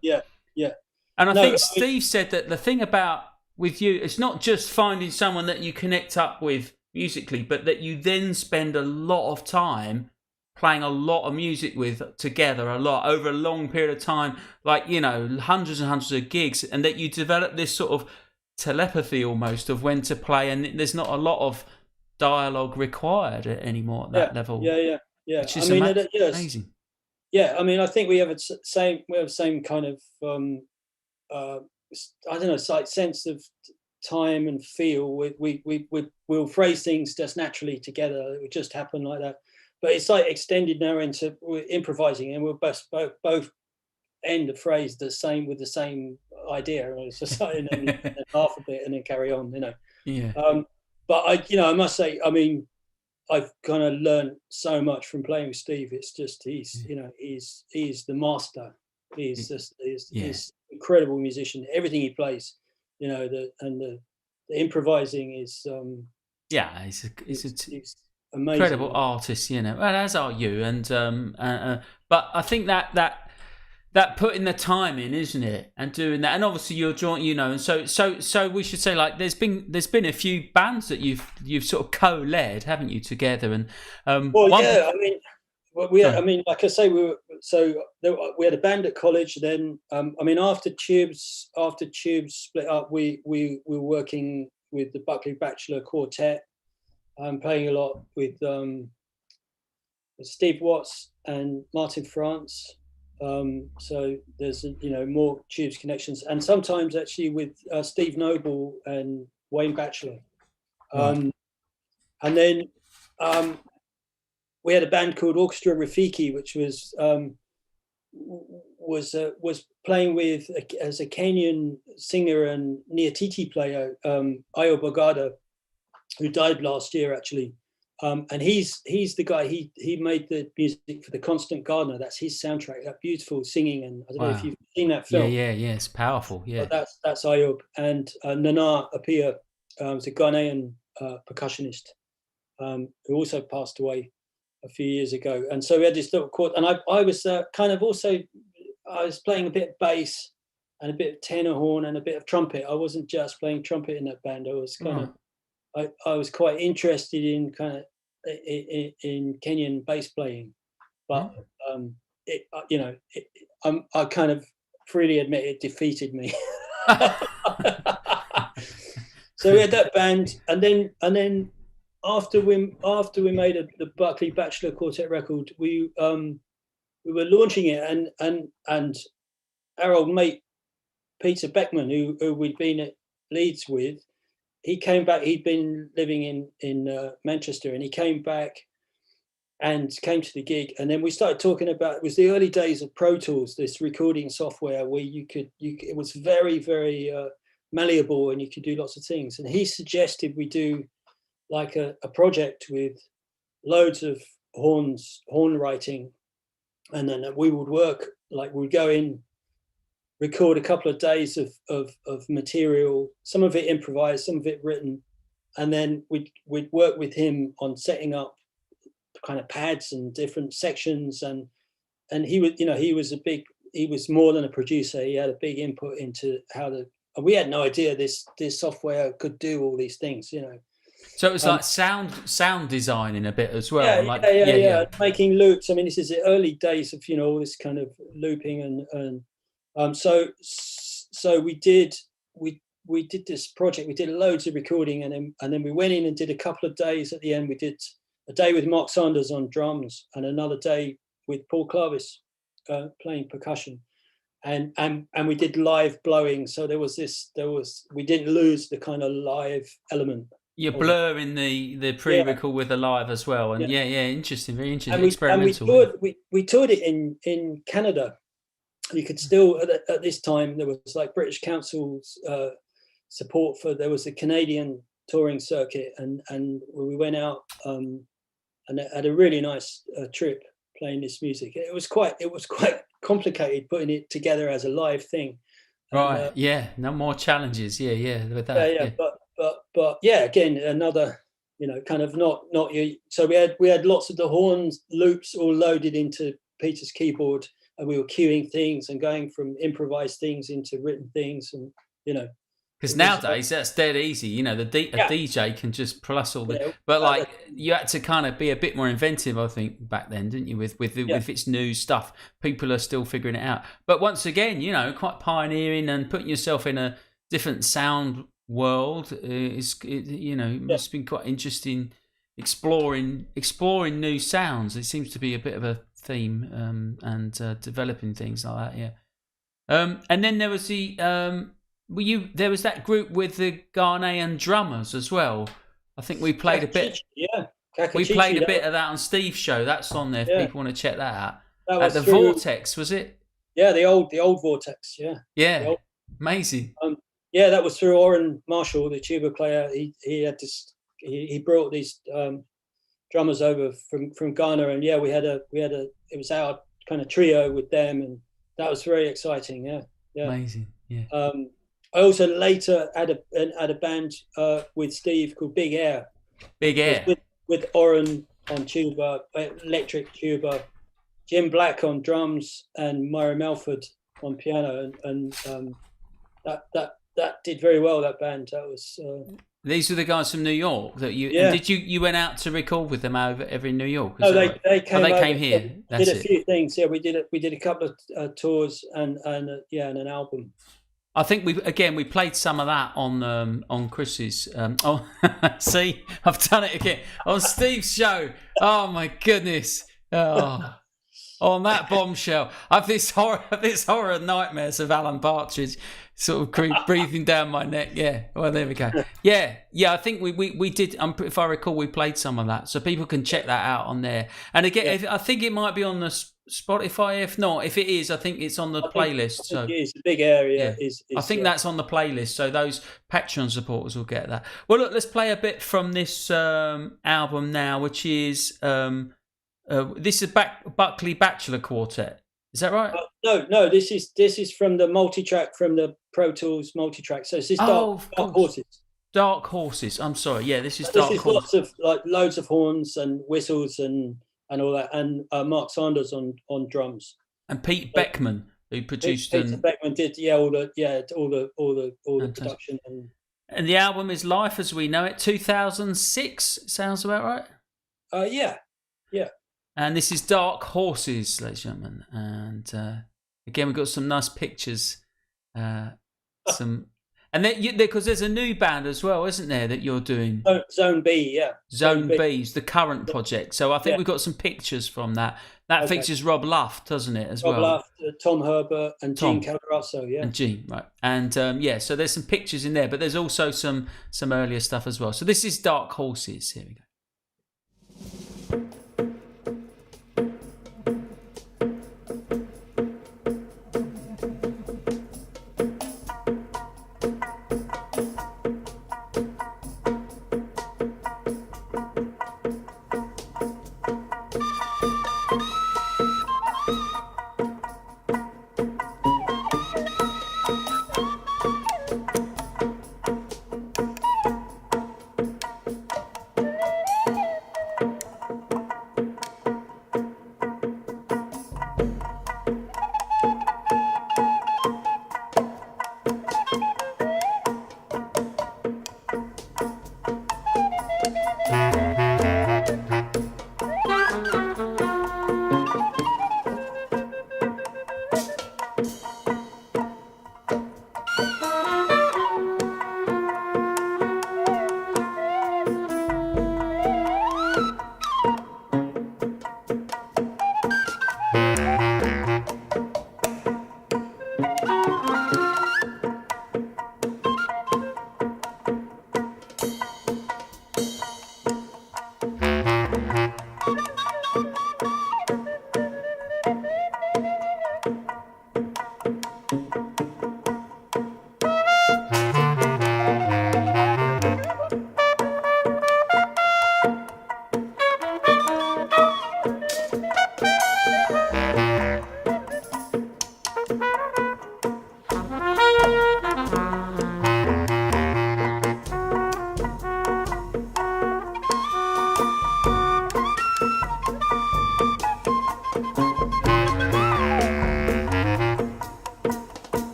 And I think Steve said that the thing about with you, it's not just finding someone that you connect up with musically, but that you then spend a lot of time playing a lot of music with together, over a long period of time, like hundreds and hundreds of gigs, and that you develop this sort of telepathy almost of when to play, and there's not a lot of dialogue required anymore at that level. Which is amazing. I mean, I think we have the same kind of I don't know, like sense of time and feel. We'll phrase things just naturally together. It would just happen like that. But it's like extended now into improvising, and we'll both end the phrase with the same idea. It's just like, and then half a bit, and then carry on. But I must say, I mean, I've kind of learned so much from playing with Steve. It's just he's the master. He's incredible musician. Everything he plays, the improvising is. He's amazing. Incredible artist, well, as are you, and but I think that putting the time in, isn't it, and doing that, and obviously you're joint, and so we should say, like, there's been a few bands that you've sort of co-led, haven't you, together, and like I say, we had a band at college. Then after Tubes split up, we were working with the Buckley Batchelor Quartet. I'm playing a lot with Steve Watts and Martin France. So there's more Tubes connections, and sometimes actually with Steve Noble and Wayne Batchelor. and then we had a band called Orchestra Rafiki, which was playing with as a Kenyan singer and Niatiti player, Ayo Bagada, who died last year actually. And he's the guy. He made the music for The Constant Gardener. That's his soundtrack. That beautiful singing, and I don't know if you've seen that film. Yeah, it's powerful. Yeah, but that's Ayub, and Nana Apia was a Ghanaian percussionist who also passed away a few years ago. And so we had this little chord, and I was kind of also I was playing a bit of bass and a bit of tenor horn and a bit of trumpet. I wasn't just playing trumpet in that band. I was kind of I was quite interested in kind of in Kenyan bass playing, but I kind of freely admit it defeated me. So we had that band, and then after we made the Buckley Batchelor Quartet record, we were launching it, and our old mate Peter Beckman, who we'd been at Leeds with, he came back. He'd been living in Manchester, and he came back and came to the gig. And then we started talking about, it was the early days of Pro Tools, this recording software where it was very, very malleable, and you could do lots of things. And he suggested we do like a project with loads of horn writing, and then we would work, like we'd go in, record a couple of days of material, some of it improvised, some of it written, and then we'd work with him on setting up kind of pads and different sections, and he was more than a producer. He had a big input into we had no idea this software could do all these things, So it was like sound design in a bit as well. Yeah. Making loops. I mean, this is the early days of all this kind of looping, and so we did this project. We did loads of recording, and then we went in and did a couple of days. At the end, we did a day with Mark Sanders on drums, and another day with Paul Clavis playing percussion, and we did live blowing. So we didn't lose the kind of live element. You're blurring the pre-record with the live as well, and interesting, very interesting, experimental. And we toured it in Canada. You could still at this time there was like British Council's support for. There was a Canadian touring circuit, and we went out and had a really nice trip playing this music. It was quite complicated putting it together as a live thing. Right. No more challenges. Yeah. With that. But again, another, kind of not you. So we had lots of the horns loops all loaded into Peter's keyboard, and we were cueing things and going from improvised things into written things, and because nowadays that's dead easy. A DJ can just plus all the. But you had to kind of be a bit more inventive, I think, back then, didn't you? With its new stuff, people are still figuring it out. But once again, quite pioneering and putting yourself in a different sound world must have been quite interesting. Exploring new sounds. It seems to be a bit of a theme, and developing things like that. Yeah. And then there was there was that group with the Ghanaian drummers as well. I think we played a bit. Yeah. We played a bit of that on Steve's show. That's on there if people want to check that out. That was at the Vortex, was it? Yeah, the old Vortex. Yeah. Yeah. Amazing. That was through Oren Marshall, the tuba player. He had this. He brought these drummers over from Ghana, and we had it was our kind of trio with them, and that was very exciting. Yeah. Amazing. Yeah. I also later had a band with Steve called Big Air. Big Air. With Oren on tuba, electric tuba, Jim Black on drums, and Myra Melford on piano, and that did very well. That band. That was. These were the guys from New York that you. Yeah. And did you went out to record with them over in New York? No, they came here. Did a few things. Yeah, we did a couple of tours and an album. I think we played some of that on Chris's. See, I've done it again on Steve's show. Oh my goodness! Oh, On that bombshell, I've this horror nightmares of Alan Partridge sort of breathing down my neck. Yeah, well, there we go. Yeah. I think we did. If I recall, we played some of that, so people can check that out on there. And again, I think it might be on the Spotify. If not, if it is, I think it's on the playlist. So it's a big area. Yeah. Is I think that's on the playlist, so those Patreon supporters will get that. Well, look, let's play a bit from this album now, which is this is Buckley Batchelor Quartet. Is that right? No. This is from the multi-track, from the Pro Tools multi-track. So this is Dark Horses. Dark Horses. I'm sorry. Yeah, this is Dark Horses. Lots of loads of horns and whistles and all that, and Mark Sanders on drums. And Pete Beckman, who produced. Peter Beckman did all the production. And the album is Life as We Know It, 2006. Sounds about right. Yeah. And this is Dark Horses, ladies and gentlemen. And again, we've got some nice pictures. And then, because there's a new band as well, isn't there, that you're doing? Zone B, yeah. Zone B's the current project. So I think we've got some pictures from that. That features Rob Luft, doesn't it, as well? Rob Luft, Tom Herbert, and Gene Calderosso, yeah. And Gene, right. And so there's some pictures in there, but there's also some earlier stuff as well. So this is Dark Horses. Here we go.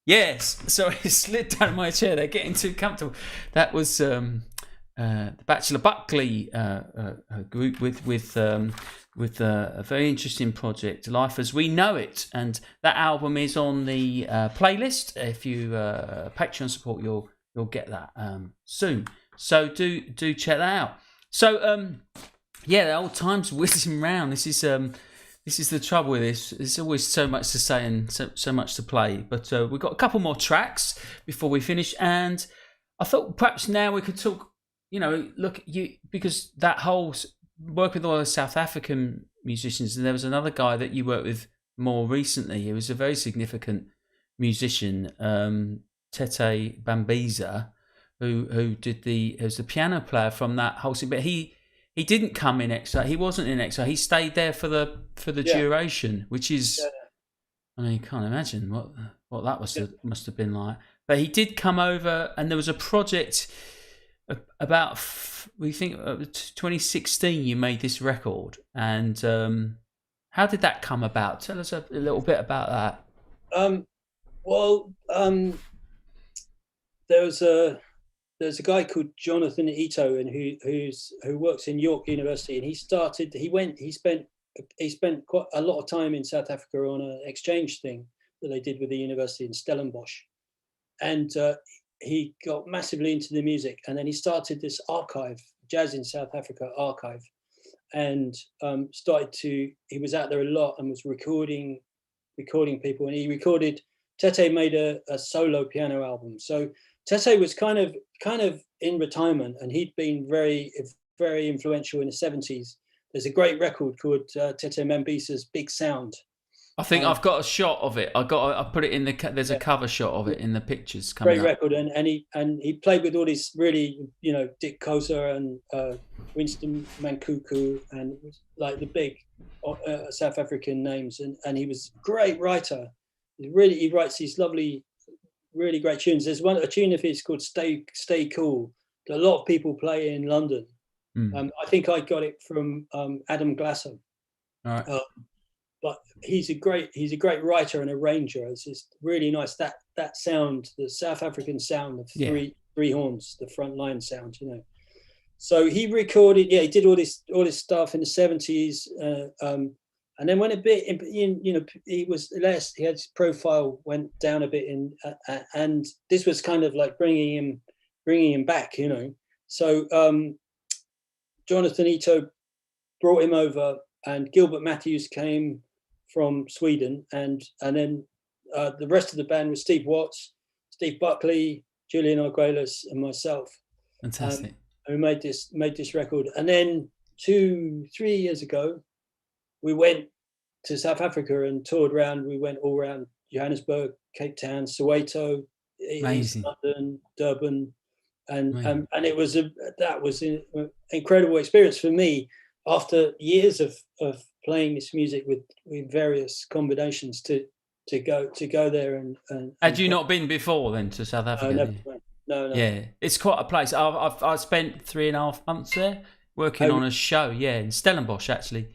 Yes, sorry, it slid down my chair. They're getting too comfortable. That was the Batchelor Buckley group with a very interesting project, Life as We Know It, and that album is on the playlist. If you Patreon support, you'll get that soon. So do check that out. So yeah, the old time's whizzing round. This is the trouble with this. There's always so much to say and so much to play. But we've got a couple more tracks before we finish. And I thought perhaps now we could talk, look, because that whole work with all the South African musicians, and there was another guy that you worked with more recently. He was a very significant musician, Tete Bambiza, who was the piano player from that whole scene. But he didn't come in exile. He wasn't in exile. He stayed there for the duration, which is, I mean, you can't imagine what that must have been like. But he did come over, and there was a project about, we think, 2016. You made this record, and how did that come about? Tell us a little bit about that. There's a guy called Jonathan Ito, and who works in York University, and he spent quite a lot of time in South Africa on an exchange thing that they did with the university in Stellenbosch, and he got massively into the music, and then he started this archive, Jazz in South Africa archive, and he was out there a lot and was recording people, and he recorded. Tete made a solo piano album, so Tete was kind of in retirement, and he'd been very, very influential in the 70s. There's a great record called Tete Mambisa's Big Sound. I think I've got a shot of it. I put it in there's a cover shot of it in the pictures coming great up. Record, and he played with all these really, Dick Koser and Winston Mankuku, and like the big South African names, and he was a great writer. He writes these lovely, really great tunes. There's a tune of his called "Stay Cool" that a lot of people play in London. I think I got it from Adam Glasser. All right. But he's a great writer and arranger. It's just really nice that sound, the South African sound of three horns, the front line sound, So he recorded, he did all this stuff in the 70s, and then when a bit, he was less. He had his profile went down a bit, and this was kind of like bringing him back, So Jonathan Ito brought him over, and Gilbert Matthews came from Sweden, and then the rest of the band was Steve Watts, Steve Buckley, Julian Arguelles, and myself. Fantastic. And we made this record, and then 2-3 years ago, we went to South Africa and toured around. We went all around Johannesburg, Cape Town, Soweto, East London, Durban, and it was that was an incredible experience for me after years of playing this music with various combinations to go there and had you not been before then to South Africa? No. Yeah, it's quite a place. I've spent 3.5 months there working on a show. Yeah, in Stellenbosch actually.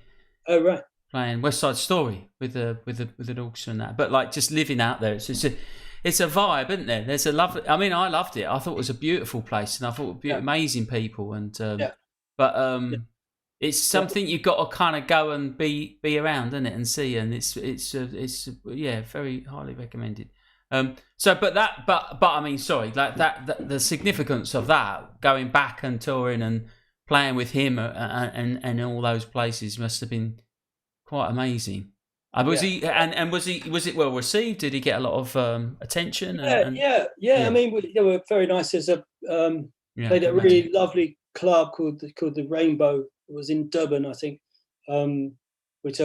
Oh right. Playing West Side Story with an orchestra and that. But like just living out there, it's a vibe, isn't there? There's a lovely. I mean, I loved it. I thought it was a beautiful place, and I thought it would be amazing people. And it's something you've got to kind of go and be around, isn't it, and see. And it's very highly recommended. But I mean, sorry, like that the significance of that going back and touring and playing with him and all those places must have been quite amazing. Was he well received? Did he get a lot of attention? Yeah. I mean, they were very nice. There's played at a really lovely club called the Rainbow. It was in Durban, I think, which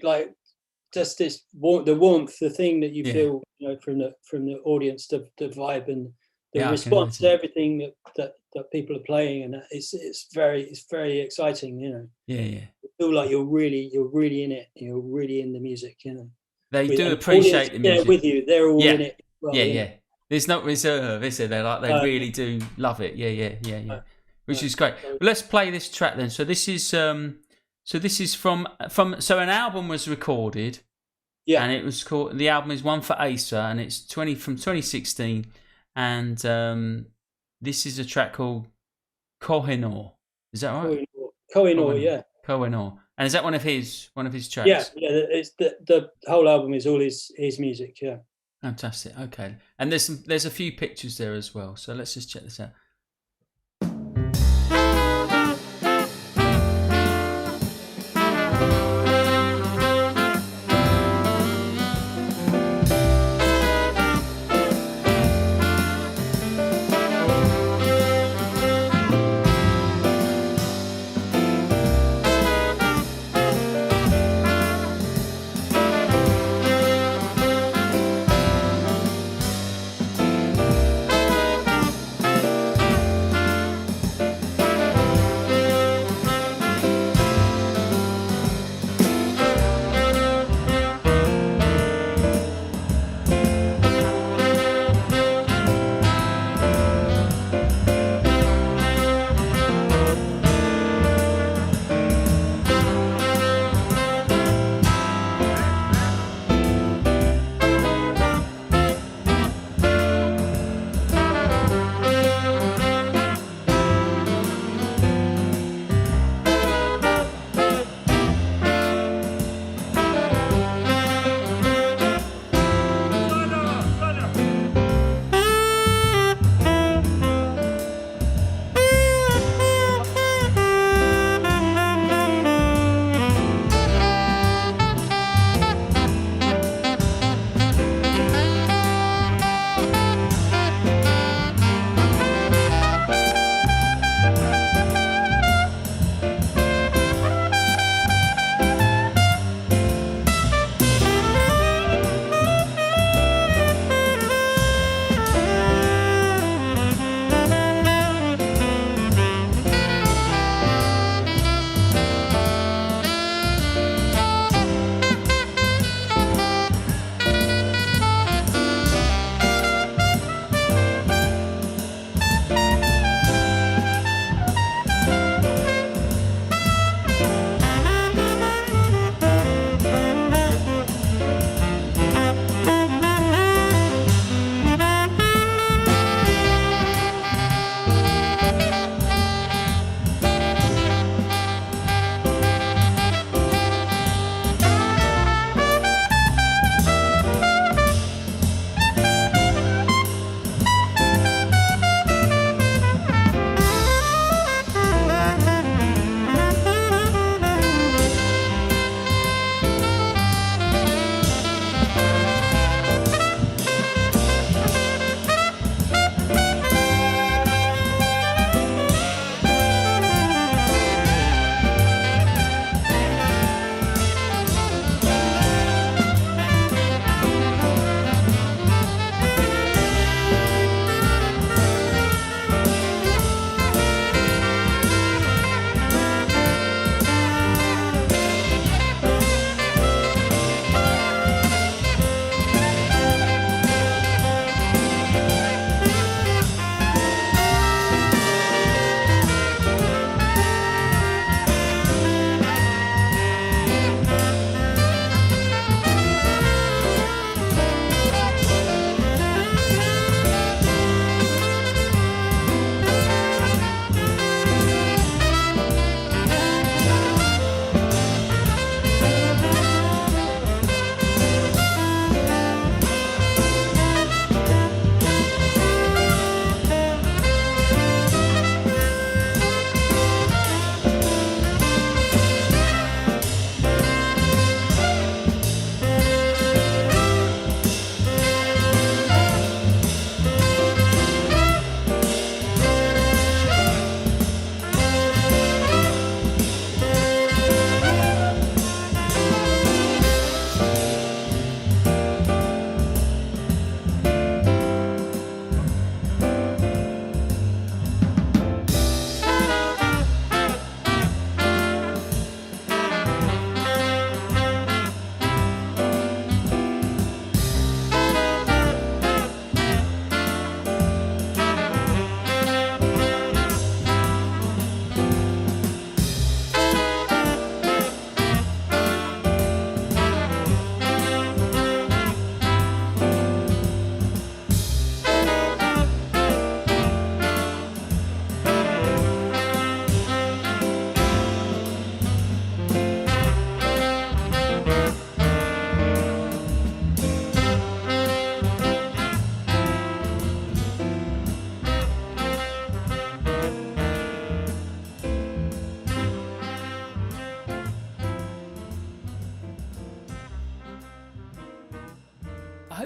like just the warmth, the thing that you feel, from the audience, the vibe and the response to everything that people are playing, and it's very exciting, Yeah. You feel like you're really in it. You're really in the music, They do appreciate the music. With you, they're all in it. Well, yeah. There's no reserve, is there? They really do love it. Yeah. Which is great. Well, let's play this track then. So this is from an album was recorded. Yeah. And it was called, the album is One for Asa, and it's from 2016, and this is a track called Kohinoor. Is that right? Kohinoor, yeah. Kohinoor. And is that one of his tracks? Yeah. It's the whole album is all his music. Yeah. Fantastic. Okay. And there's a few pictures there as well. So let's just check this out.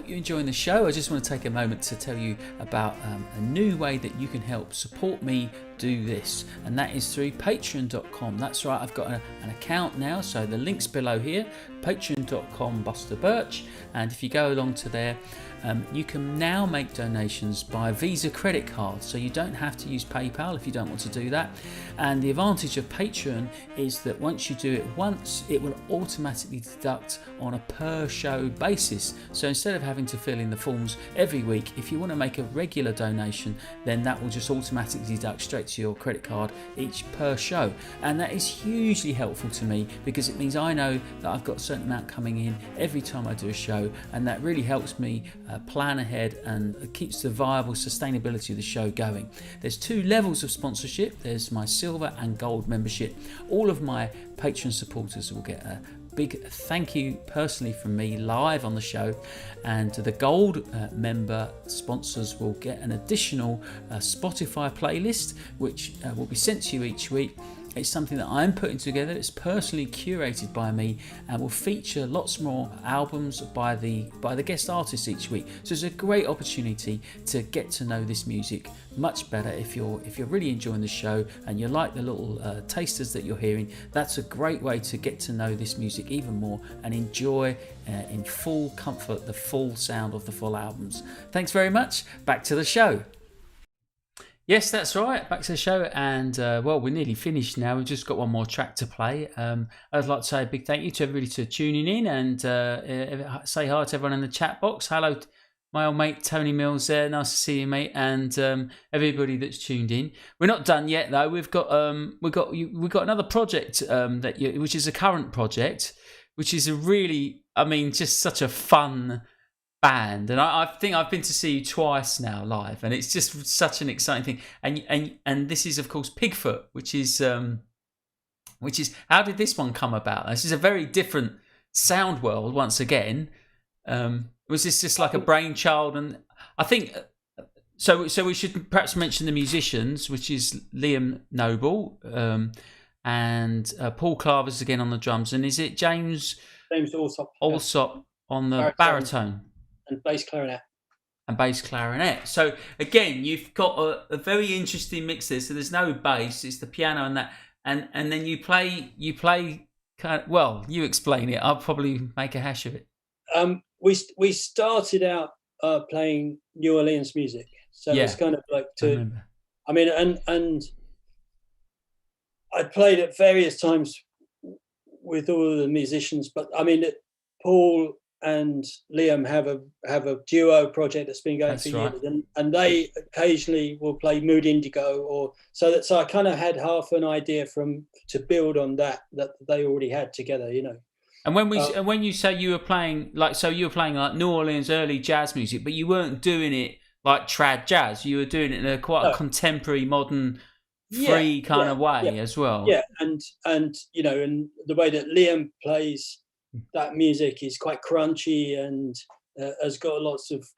hope you're enjoying the show. I just want to take a moment to tell you about a new way that you can help support me do this, and that is through patreon.com. That's right, I've got an account now, so the link's below here, patreon.com Buster Birch, and if you go along to there, you can now make donations by Visa credit card, so you don't have to use PayPal if you don't want to do that. And the advantage of Patreon is that once you do it once, it will automatically deduct on a per show basis. So instead of having to fill in the forms every week, if you want to make a regular donation, then that will just automatically deduct straight to your credit card each per show. And that is hugely helpful to me, because it means I know that I've got a certain amount coming in every time I do a show, and that really helps me plan ahead and keeps the viable sustainability of the show going. There's 2 levels of sponsorship. There's my silver and gold membership. All of my Patreon supporters will get a big thank you personally from me live on the show, and the gold member sponsors will get an additional Spotify playlist which will be sent to you each week. It's something that I'm putting together. It's personally curated by me and will feature lots more albums by the guest artists each week. So it's a great opportunity to get to know this music much better. If you're really enjoying the show and you like the little tasters that you're hearing, that's a great way to get to know this music even more and enjoy in full comfort the full sound of the full albums. Thanks very much. Back to the show. Yes, that's right. Back to the show, and well, we're nearly finished now. We've just got one more track to play. I'd like to say a big thank you to everybody for tuning in, and say hi to everyone in the chat box. Hello, my old mate Tony Mills there. Nice to see you, mate, and everybody that's tuned in. We're not done yet, though. We've got another project which is a current project, which is a really, just such a fun band, and I think I've been to see you twice now live, and it's just such an exciting thing. And this is of course Pigfoot, which is how did this one come about? This is a very different sound world once again. Was this just like a brainchild? And I think so we should perhaps mention the musicians, which is Liam Noble and Paul Clavers again on the drums, and is it James Alsop on the baritone and bass clarinet. So again, you've got a very interesting mix there. So there's no bass, it's the piano and that, and then you play kind of, well, you explain it. I'll probably make a hash of it. We started out playing New Orleans music, so it's kind of like and I played at various times with all of the musicians, but Paul and Liam have a duo project that's been going for years, and they occasionally will play Mood Indigo, or so I kind of had half an idea to build on that they already had together, And when you say you were playing like New Orleans early jazz music, but you weren't doing it like trad jazz, you were doing it in a quite a contemporary, modern, free kind of way as well. Yeah, and and the way that Liam plays that music is quite crunchy and has got lots of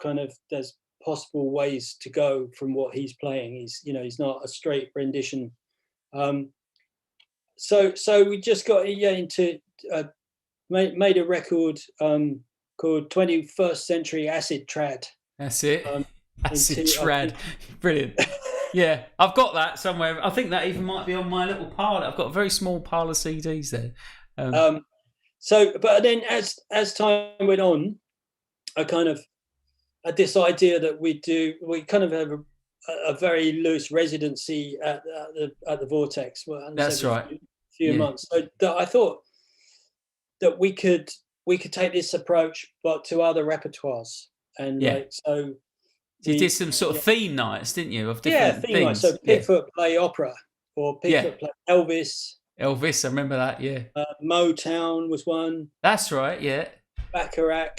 there's possible ways to go from what he's playing. He's not a straight rendition. So we just got into made a record called 21st Century Acid Trad. That's it. Acid Trad. Brilliant. Yeah, I've got that somewhere. I think that even might be on my little pile. I've got a very small pile of CDs there. But then as time went on, I kind of had this idea that we kind of have a very loose residency at the Vortex. That's right. A few months. So I thought that we could take this approach, but to other repertoires. And so you did some sort of theme nights, didn't you? Of different theme things. nights. So Pigfoot play opera, or Pigfoot play Elvis. Elvis, I remember that. Yeah. Motown was one. That's right. Yeah. Bacharach.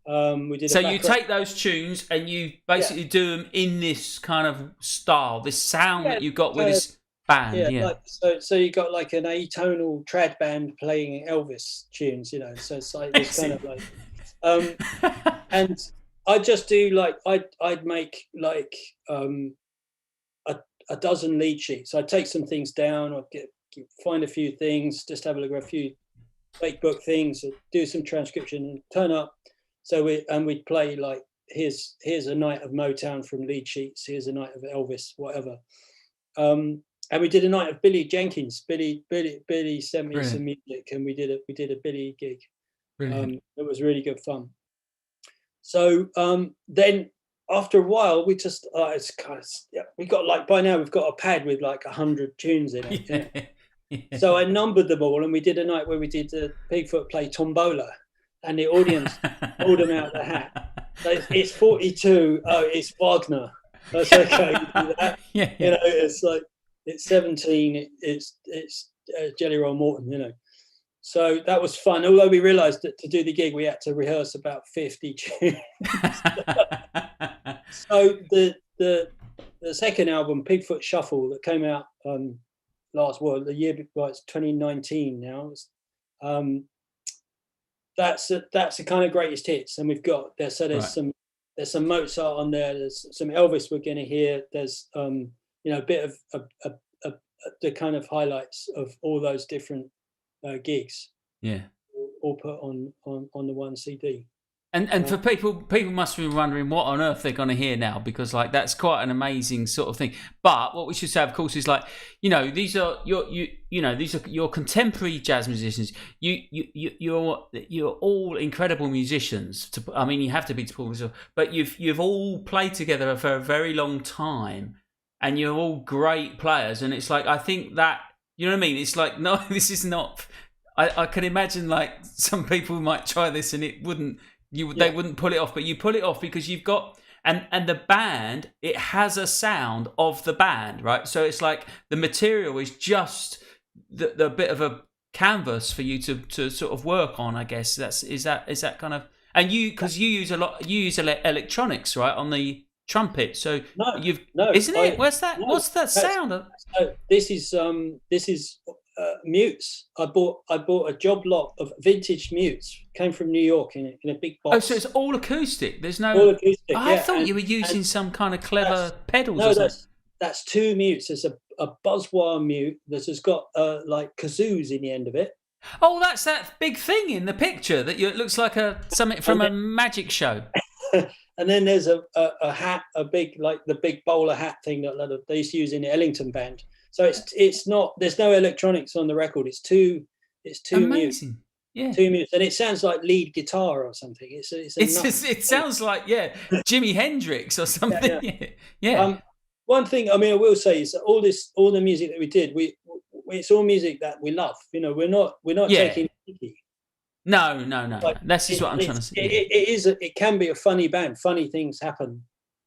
We did. So you take those tunes and you basically do them in this kind of style, this sound that you got with this band. Yeah. So you got like an atonal trad band playing Elvis tunes, So it's like this kind of like, and I just do I'd make like a dozen lead sheets. I'd take some things down. I'd find a few things, just have a look at a few fake book things, do some transcription, and turn up So we'd play like, here's a night of Motown from lead sheets, here's a night of Elvis, whatever. And we did a night of Billy Jenkins. Billy sent me some music, and we did a Billy gig. It was really good fun. So then after a while, we just it's kind of, we got like, by now we've got a pad with like 100 tunes in it. Yeah. So I numbered them all, and we did a night where we did Pigfoot play Tombola, and the audience pulled them out of the hat. So it's 42. Oh, it's Wagner. That's okay. Do that. Yeah. You know, it's like, it's 17. It's Jelly Roll Morton. You know. So that was fun. Although we realised that to do the gig, we had to rehearse about 50 tunes. So the second album, Pigfoot Shuffle, that came out the year before, it's 2019 now. That's the kind of greatest hits, and we've got there. So there's some Mozart on there. There's some Elvis we're going to hear. There's a bit of the kind of highlights of all those different gigs. Yeah, all put on the one CD. And for people must be wondering what on earth they're going to hear now, because like that's quite an amazing sort of thing. But what we should say, of course, is like, these are your contemporary jazz musicians. You're all incredible musicians. You have to be to pull this off. But you've all played together for a very long time, and you're all great players. And it's like, I think that, you know what I mean? It's like, no, this is not. I can imagine like some people might try this and it wouldn't. They wouldn't pull it off, but you pull it off because you've got and the band, it has a sound of the band, right? So it's like the material is just the bit of a canvas for you to sort of work on, I guess. Is that kind of, and you, because you use electronics, right, on the trumpet. So isn't it? What's that sound? This is mutes. I bought a job lot of vintage mutes. Came from New York in a big box. Oh, so it's all acoustic. There's no. All acoustic. I thought you were using some kind of clever pedals. No, that's two mutes. There's a buzzwire mute that has got like kazoos in the end of it. Oh, that's that big thing in the picture that it looks like something from a magic show. And then there's a hat, a big, like the big bowler hat thing that they used to use in the Ellington band. So it's not. There's no electronics on the record. It's two mutes. Yeah. 2 mutes, and it sounds like lead guitar or something. It sounds like Jimi Hendrix or something. Yeah. One thing I will say is that all the music that we did, it's all music that we love. We're not taking. No. That's just what I'm trying to say. It can be a funny band. Funny things happen.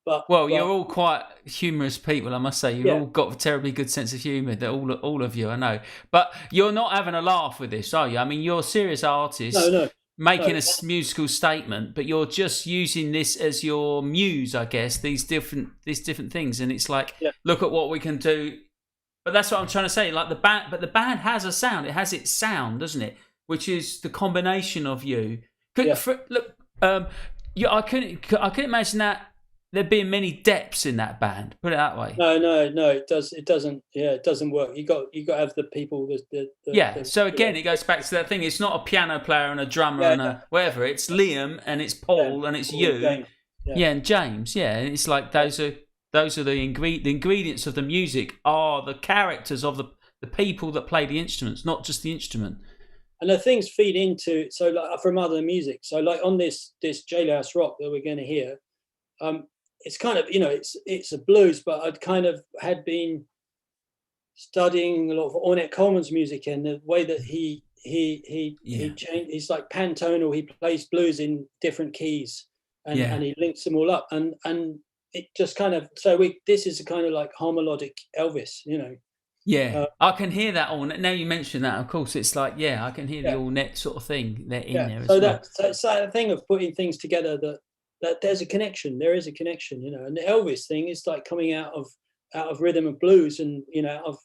But you're all quite humorous people, I must say. You've all got a terribly good sense of humour. That all of you, I know. But you're not having a laugh with this, are you? I mean, you're serious artists making a musical statement, but you're just using this as your muse, I guess. These different things, and it's like, look at what we can do. But that's what I'm trying to say. Like the band has a sound. It has its sound, doesn't it? Which is the combination of you. I couldn't imagine that there being many depths in that band. Put it that way. No. It doesn't. Yeah, it doesn't work. You got to have the people. So again, it goes back to that thing. It's not a piano player and a drummer and a whatever. It's Liam and it's Paul and it's you. James. And James. Yeah, and it's like those are the ingredients of the music are the characters of the people that play the instruments, not just the instrument. And the things feed into from other music. So like on this Jailhouse Rock that we're going to hear. It's kind of, it's a blues, but I'd kind of had been studying a lot of Ornette Coleman's music, and the way that he changed. He's like pantonal. He plays blues in different keys, and he links them all up, and it just kind of. So this is a kind of like harmonic Elvis, Yeah, I can hear that all. Now you mention that, of course, it's like I can hear the Ornette sort of thing there in there. So it's that thing of putting things together that there's a connection. There is a connection, and the Elvis thing is like coming out of rhythm and blues, and if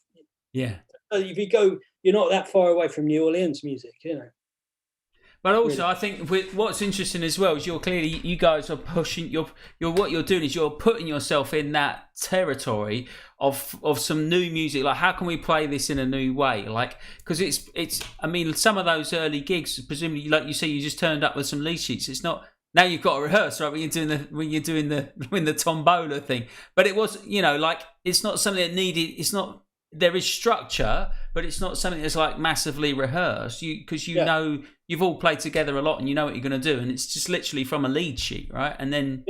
you go, you're not that far away from New Orleans music, But also, I think what's interesting as well is you guys are pushing. What you're doing is you're putting yourself in that territory of some new music. Like, how can we play this in a new way? Like, because it's. I mean, some of those early gigs, presumably, like you say, you just turned up with some lead sheets. It's not. Now you've got to rehearse, right? When you're doing the tombola thing. But it was, like it's not something that needed. It's not. There is structure, but it's not something that's like massively rehearsed. Because you know you've all played together a lot, and you know what you're going to do, and it's just literally from a lead sheet, right? And then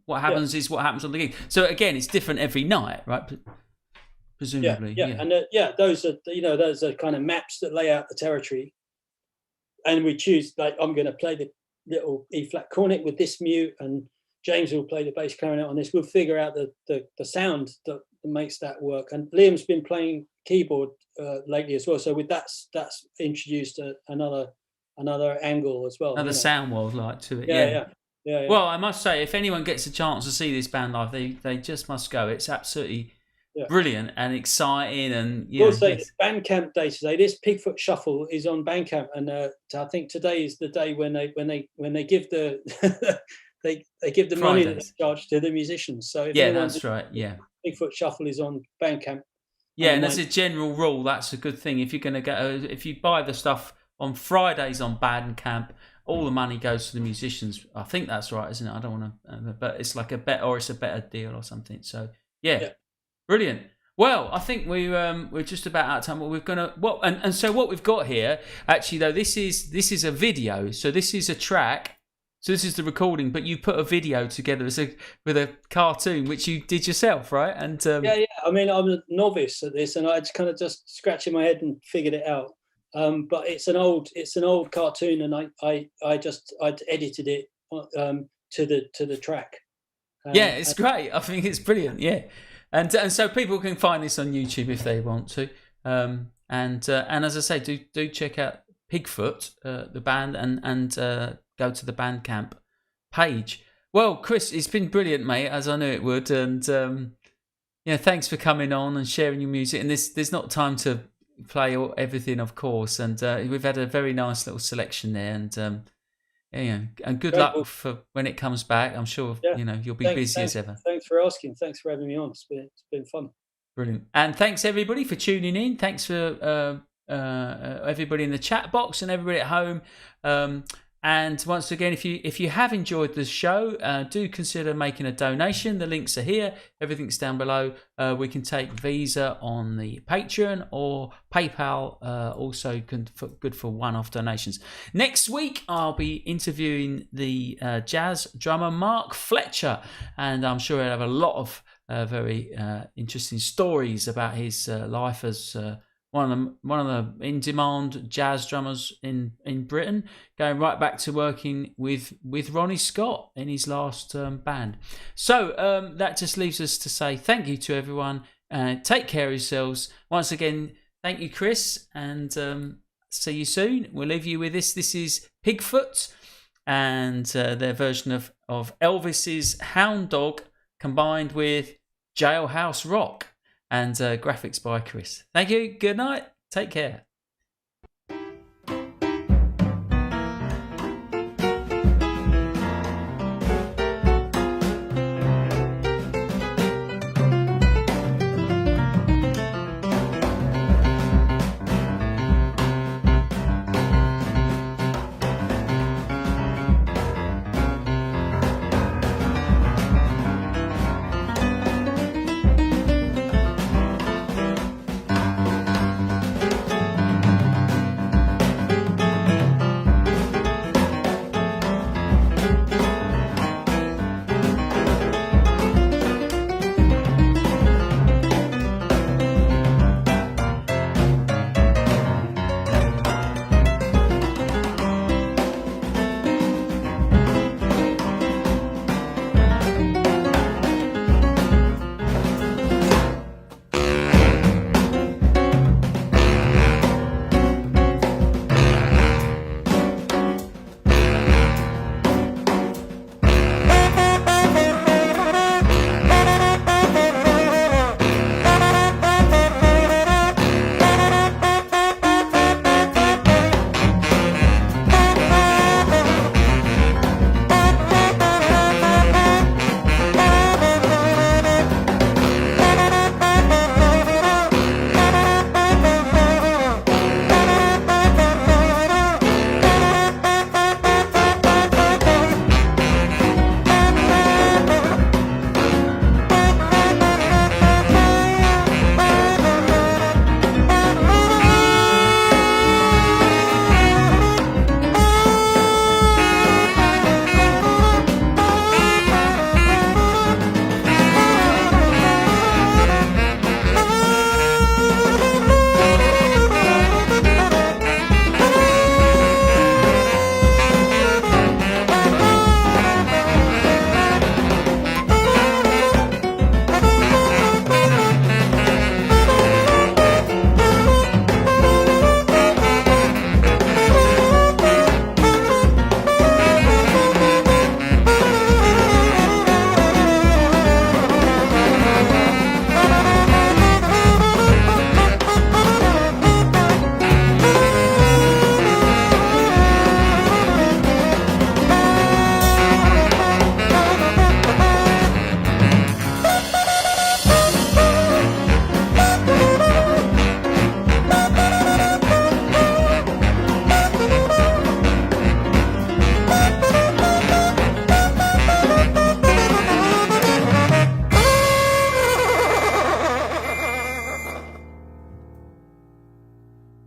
what happens is what happens on the gig. So again, it's different every night, right? Presumably, and those are kind of maps that lay out the territory, and we choose, like, I'm going to play the little E flat cornet with this mute, and James will play the bass clarinet on this. We'll figure out the sound that makes that work. And Liam's been playing keyboard lately as well, so with that's introduced another angle as well. Another sound world light to it. Yeah. Well, I must say, if anyone gets a chance to see this band live, they just must go. It's absolutely brilliant and exciting, and also Bandcamp Day today. This Pigfoot Shuffle is on Bandcamp, and I think today is the day when they give the they give the money that they charge to the musicians. So that's right. Yeah, Bigfoot Shuffle is on Bandcamp. Yeah, and as a general rule, that's a good thing. If you're going to go, if you buy the stuff on Fridays on Bandcamp, all the money goes to the musicians. I think that's right, isn't it? I don't want to, but it's like it's a better deal or something. So yeah. Brilliant. Well, I think we're just about out of time. So what we've got here, actually, though, this is a video. So this is a track. So this is the recording, but you put a video together with a cartoon, which you did yourself, right? And I mean, I'm a novice at this, and I just kind of just scratching my head and figured it out. But it's an old cartoon, and I edited it to the track. It's great. I think it's brilliant. Yeah. And so people can find this on YouTube if they want to. And as I say, do check out Pigfoot, the band, and go to the Bandcamp page. Well, Chris, it's been brilliant, mate, as I knew it would. And thanks for coming on and sharing your music. And there's not time to play everything, of course. And we've had a very nice little selection there. And and good luck for when it comes back. I'm sure you'll be busy as ever. Thanks for asking. Thanks for having me on. It's been fun. Brilliant. And thanks everybody for tuning in. Thanks for everybody in the chat box and everybody at home. And once again, if you have enjoyed the show, do consider making a donation. The links are here. Everything's down below. We can take Visa on the Patreon or PayPal. Also good for one-off donations. Next week, I'll be interviewing the jazz drummer Mark Fletcher, and I'm sure he'll have a lot of very interesting stories about his life as one of the in-demand jazz drummers in Britain, going right back to working with Ronnie Scott in his last band. So that just leaves us to say thank you to everyone. Take care of yourselves. Once again, thank you, Chris, and see you soon. We'll leave you with this. This is Pigfoot and their version of Elvis's Hound Dog combined with Jailhouse Rock. And graphics by Chris. Thank you. Good night. Take care.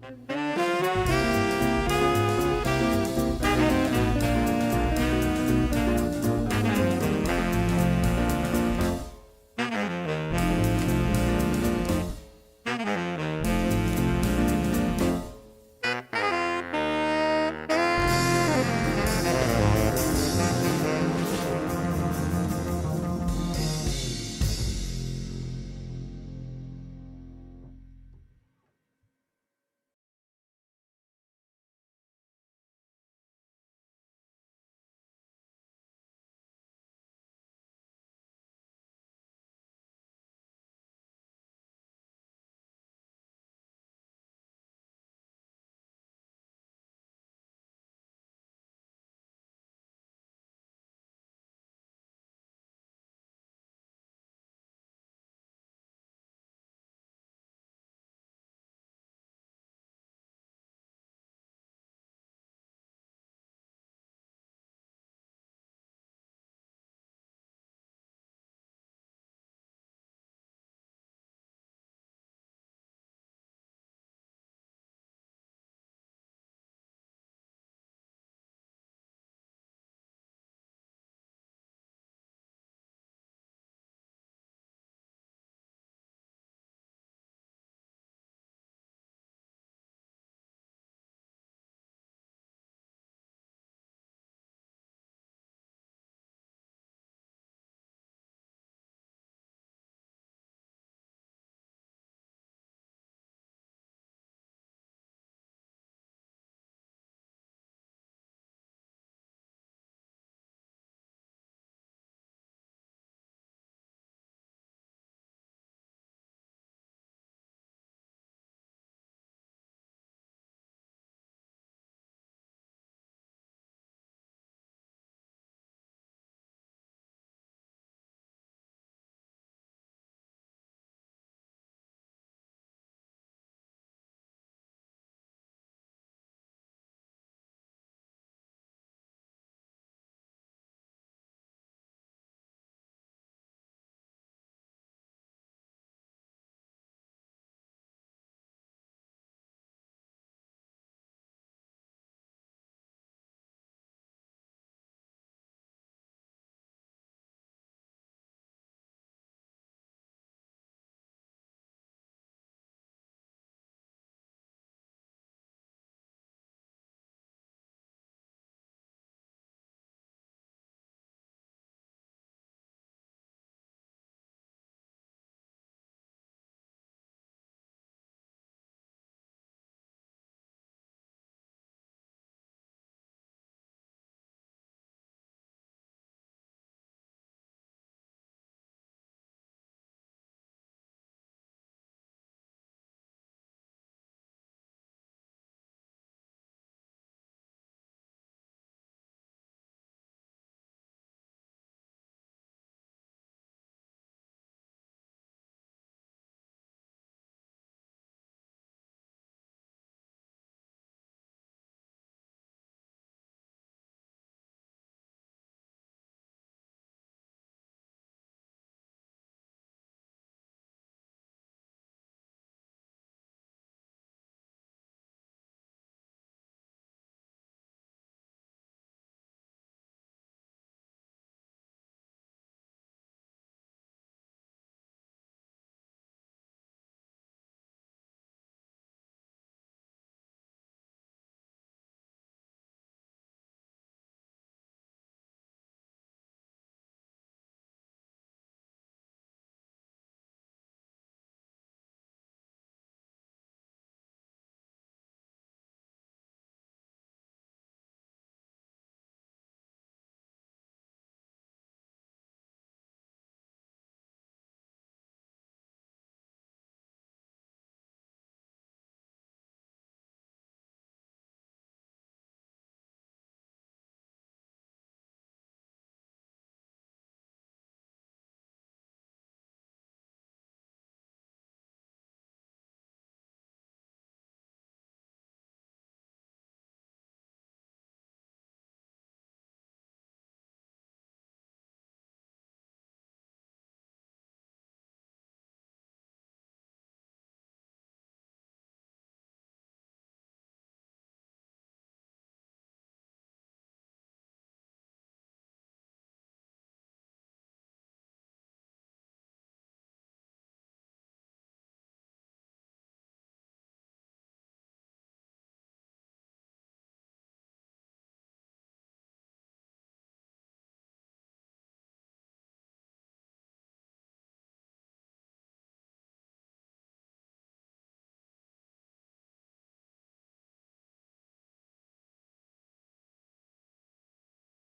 Bye.